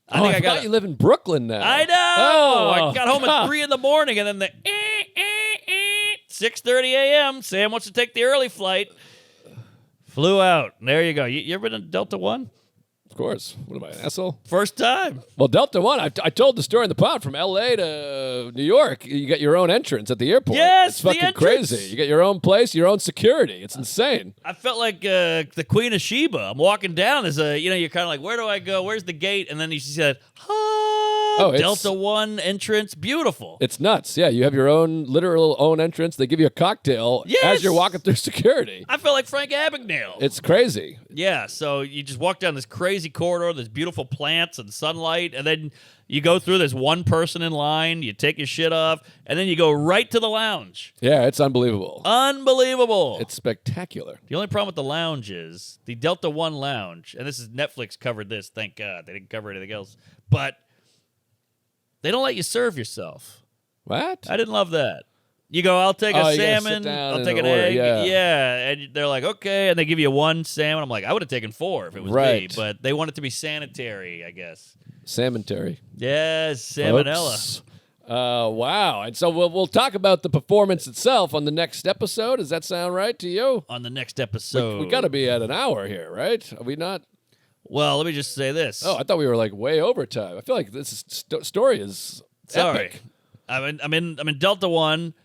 I forgot you live in Brooklyn now. I know. Oh, I got home at 3 in the morning, and then the 6:30 a.m. Sam wants to take the early flight. Flew out. There you go. You ever been in Delta One? Of course. What am I, an asshole? First time. Well, Delta One, I told the story in the pod. From L.A. to New York, you get your own entrance at the airport. Yes, it's the fucking entrance. crazy. You get your own place, your own security. It's insane. I felt like the Queen of Sheba. I'm walking down. You're kind of like, where do I go? Where's the gate? And then she said, Delta One entrance. Beautiful. It's nuts. Yeah, you have your own literal own entrance. They give you a cocktail as you're walking through security. I felt like Frank Abagnale. It's crazy. Yeah, so you just walk down this crazy corridor, there's beautiful plants and sunlight, and then you go through, there's one person in line, you take your shit off, and then you go right to the lounge. Yeah, it's unbelievable. Unbelievable. It's spectacular. The only problem with the lounge is the Delta One lounge, and this is Netflix covered this, thank God. They didn't cover anything else. But they don't let you serve yourself. What? I didn't love that. You go, I'll take a you gotta sit salmon, down I'll and take an order, egg. yeah. And they're like, okay. And they give you one salmon. I'm like, I would have taken 4 if it was me. Right. But they want it to be sanitary, I guess. Salmonary. Yes, salmonella. Folks. Wow. And so we'll talk about the performance itself on the next episode. Does that sound right to you? On the next episode. We got to be at an hour here, right? Are we not? Well, let me just say this. Oh, I thought we were like way over time. I feel like this story is Sorry. epic. I'm in Delta One.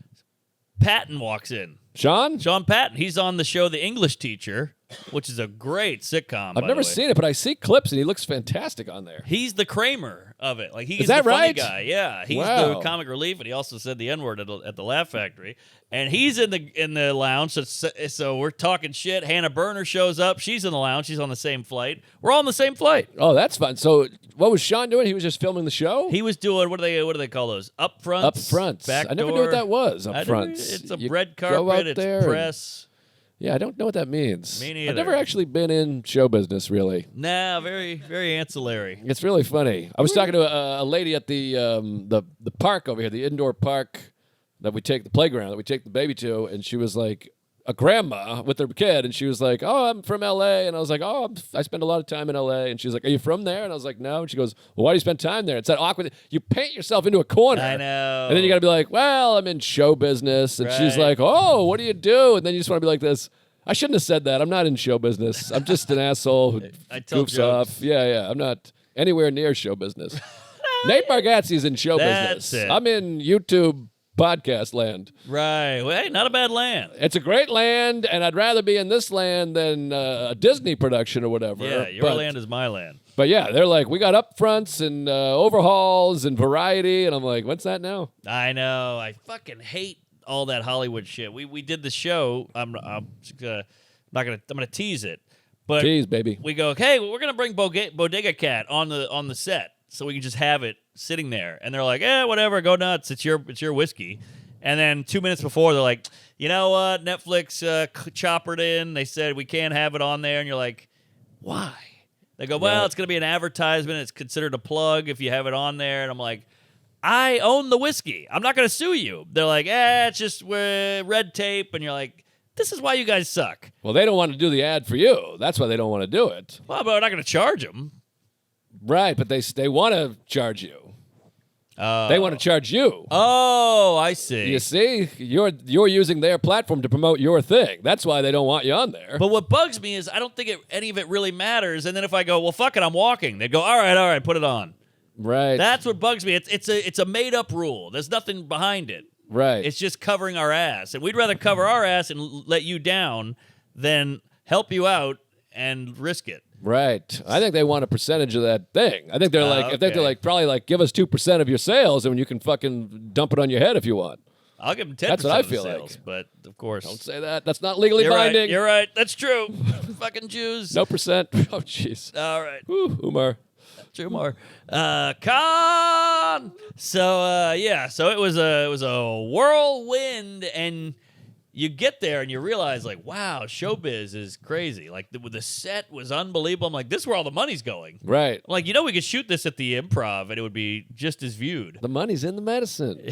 Patton walks in. Sean? Sean Patton. He's on the show The English Teacher. which is a great sitcom. I've never seen it, but I see clips, and he looks fantastic on there. He's the Kramer of it. Like, he's Is that the funny right? guy. Yeah, he's Wow. the comic relief, and he also said the N-word at the Laugh Factory. And he's in the lounge, so we're talking shit. Hannah Berner shows up. She's in the lounge. She's on the same flight. We're all on the same flight. Oh, that's fun. So what was Sean doing? He was just filming the show? He was doing, what do they call those? Up fronts? Up fronts. Back I never knew door. what that was, up I fronts. It's a You red go out carpet. It's there and- press. Yeah, I don't know what that means. Me neither. I've never actually been in show business, really. Nah, very, very ancillary. It's really funny. I was talking to a lady at the park over here, the indoor park that we take, the playground that we take the baby to, and she was like a grandma with her kid, and she was like, "Oh, I'm from L.A." And I was like, "Oh, I spend a lot of time in L.A." And she's like, "Are you from there?" And I was like, "No." And she goes, "Well, why do you spend time there?" It's that awkward. You paint yourself into a corner. I know. And then you got to be like, "Well, I'm in show business." And she's Right. like, "Oh, what do you do?" And then you just want to be like this. I shouldn't have said that. I'm not in show business. I'm just an asshole who I tell goofs jokes. off. Yeah. I'm not anywhere near show business. Nate Bargatze's in show That's business. it. I'm in YouTube podcast land. Right. Well, hey, not a bad land. It's a great land, and I'd rather be in this land than a Disney production or whatever. Yeah, your but, land is my land. But yeah, they're like, we got upfronts and overhauls and variety, and I'm like, what's that now? I know. I fucking hate all that Hollywood shit. We did the show. I'm gonna tease it, but Jeez, baby. we go, hey, we're gonna bring Bodega Cat on the set so we can just have it sitting there. And they're like, whatever, go nuts. It's your whiskey. And then 2 minutes before, they're like, you know what? Netflix choppered in. They said we can't have it on there. And you're like, why? They go, well, It's gonna be an advertisement. It's considered a plug if you have it on there. And I'm like, I own the whiskey. I'm not gonna sue you. They're like, it's just red tape. And you're like, this is why you guys suck. Well, they don't want to do the ad for you. That's why they don't want to do it. Well, but we're not gonna charge them. Right, but they want to charge you. They want to charge you. Oh, I see. You see, you're using their platform to promote your thing. That's why they don't want you on there. But what bugs me is I don't think any of it really matters. And then if I go, well, fuck it, I'm walking. They go, all right, put it on. Right. That's what bugs me. It's a made up rule. There's nothing behind it. right. It's just covering our ass, and we'd rather cover our ass and let you down than help you out and risk it. Right. I think they want a percentage of that thing. I think they're like, I think okay. they're like, probably like, give us 2% of your sales, and you can fucking dump it on your head if you want. I'll give them 10% That's what I of the feel sales, like. but of course. Don't say that. That's not legally You're binding. right. You're right. That's true. Fucking Jews. No percent. Oh, jeez. All right. Whew, Umar. True more. Con. So so it was a whirlwind, and you get there and you realize, like, wow, showbiz is crazy. Like the set was unbelievable. I'm like, this is where all the money's going. Right. I'm like, we could shoot this at the Improv and it would be just as viewed. The money's in the medicine.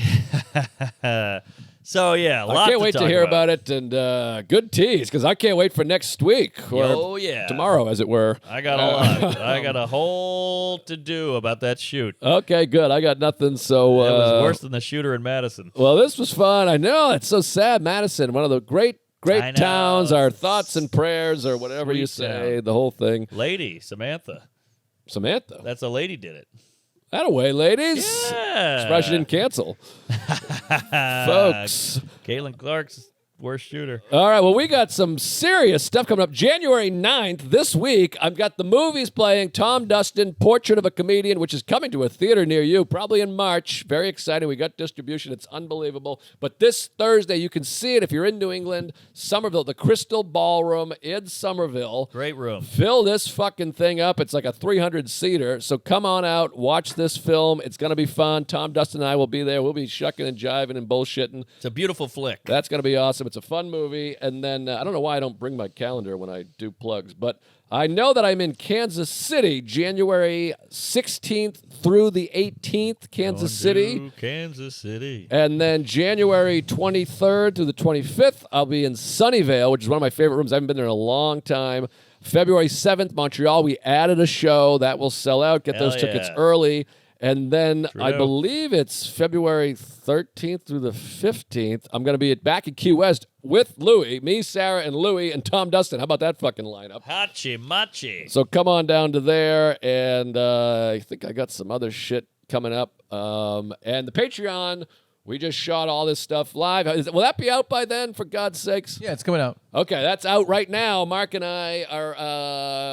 So yeah, I can't wait to hear about it, and good tease, because I can't wait for next week. Or Oh yeah, tomorrow, as it were. I got a lot. I got a whole to do about that shoot. Okay, good. I got nothing. So It was worse than the shooter in Madison. Well, this was fun. I know, it's so sad. Madison, one of the great I know. towns. Our thoughts and prayers, or whatever you Sweet say. town. The whole thing. Lady Samantha. Samantha. That's a lady did it. That away, ladies. Yeah. Surprised you didn't cancel, folks. Caitlin Clark's worst shooter. All right, well, we got some serious stuff coming up. January 9th, this week, I've got the movies playing. Tom Dustin, Portrait of a Comedian, which is coming to a theater near you, probably in March. Very exciting. We got distribution. It's unbelievable. But this Thursday, you can see it if you're in New England, Somerville, the Crystal Ballroom in Somerville. Great room. Fill this fucking thing up. It's like a 300-seater. So come on out, watch this film. It's going to be fun. Tom Dustin and I will be there. We'll be shucking and jiving and bullshitting. It's a beautiful flick. That's going to be awesome. It's a fun movie. And then I don't know why I don't bring my calendar when I do plugs, but I know that I'm in Kansas City, January 16th through the 18th, Kansas City. Kansas City. And then January 23rd through the 25th, I'll be in Sunnyvale, which is one of my favorite rooms. I haven't been there in a long time. February 7th, Montreal. We added a show. That will sell out. Get those Hell tickets yeah. early. And then I True. believe it's February 13th through the 15th. I'm going to be back in Key West with Louie, me, Sarah, and Louie, and Tom Dustin. How about that fucking lineup? Hachi Machi. So come on down to there, and I think I got some other shit coming up. And the Patreon We just shot all this stuff live. Will that be out by then, for God's sakes? Yeah, it's coming out. Okay, that's out right now. Mark and I are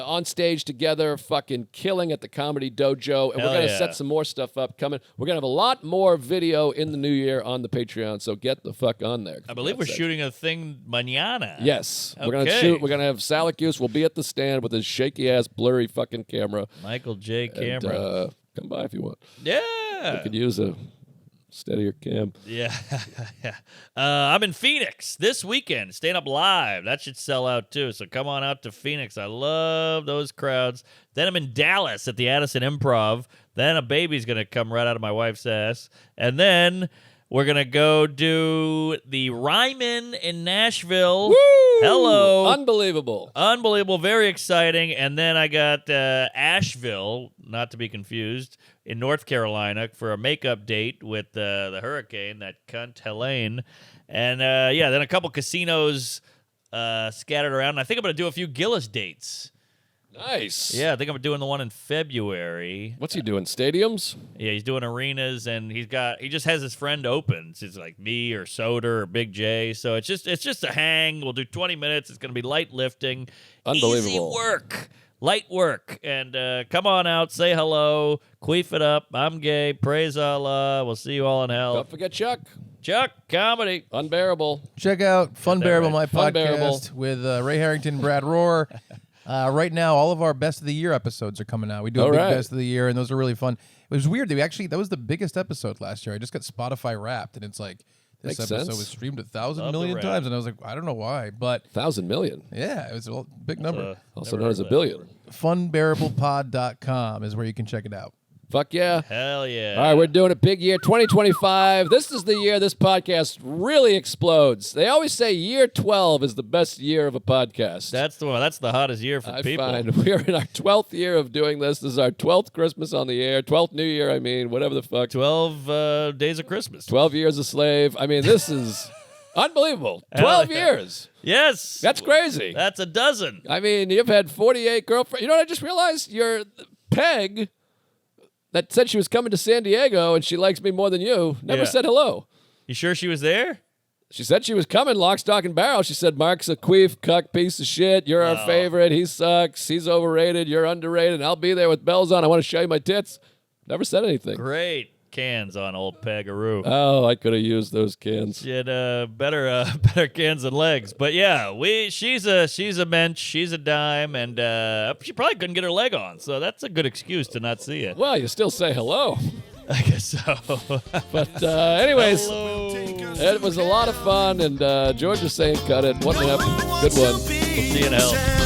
on stage together, fucking killing at the Comedy Dojo, and we're going to set some more stuff up coming. We're going to have a lot more video in the new year on the Patreon, so get the fuck on there. I believe we're shooting a thing mañana. Yes. Okay. We're going to shoot. We're going to have Salacuse will be at the stand with his shaky-ass, blurry fucking camera. Michael J. Camera. And, come by if you want. Yeah. We could use a steadier cam. Yeah. I'm in Phoenix this weekend. Stand Up Live. That should sell out too. So come on out to Phoenix. I love those crowds. Then I'm in Dallas at the Addison Improv. Then a baby's going to come right out of my wife's ass. And then we're going to go do the Ryman in Nashville. Woo! Hello. Unbelievable. Unbelievable. Very exciting. And then I got Asheville, not to be confused, in North Carolina for a makeup date with the hurricane, that cunt Helene. And, then a couple casinos scattered around. And I think I'm going to do a few Gillis dates. Nice. Yeah, I think I'm doing the one in February. What's he doing? Stadiums? Yeah, he's doing arenas, and he just has his friend open. It's like me or Soder or Big J. So it's just a hang. We'll do 20 minutes. It's going to be light lifting. Unbelievable. Easy work. Light work. And come on out. Say hello. Queef it up. I'm gay. Praise Allah. We'll see you all in hell. Don't forget Chuck. Chuck, comedy. Unbearable. Check out Fun Bearable, my Fun podcast Bearable. with Ray Harrington and Brad Rohr. Right now, all of our Best of the Year episodes are coming out. We do a big Best of the Year, and those are really fun. It was weird. That was the biggest episode last year. I just got Spotify Wrapped, and it's like, this Makes episode sense. was streamed 1,000 million times, and I was like, I don't know why, but 1,000 million. yeah, it was a big number. Also known as a billion. Funbearablepod.com is where you can check it out. Fuck yeah. Hell yeah. All right, we're doing a big year, 2025. This is the year this podcast really explodes. They always say year 12 is the best year of a podcast. That's the one. That's the hottest year for I people. find we are in our 12th year of doing this. This is our 12th Christmas on the air, 12th New Year, whatever the fuck. 12 days of Christmas. 12 years a slave. This is unbelievable. 12 years. Yes. That's crazy. That's a dozen. You've had 48 girlfriends. You know what I just realized? Your Peg that said she was coming to San Diego and she likes me more than you never said hello. You sure she was there? She said she was coming, lock, stock, and barrel. She said, Mark's a queef, cuck, piece of shit. You're our favorite. He sucks. He's overrated. You're underrated. And I'll be there with bells on. I want to show you my tits. Never said anything. Great cans on old Pegaroo. Oh, I could have used those cans. She had better cans than legs. But yeah, she's a mensch. She's a dime, and she probably couldn't get her leg on. So that's a good excuse to not see it. Well, you still say hello. I guess so. But anyways, Hello. it was a lot of fun. And George was saying cut it. What an epic. Good one. We'll see you in hell.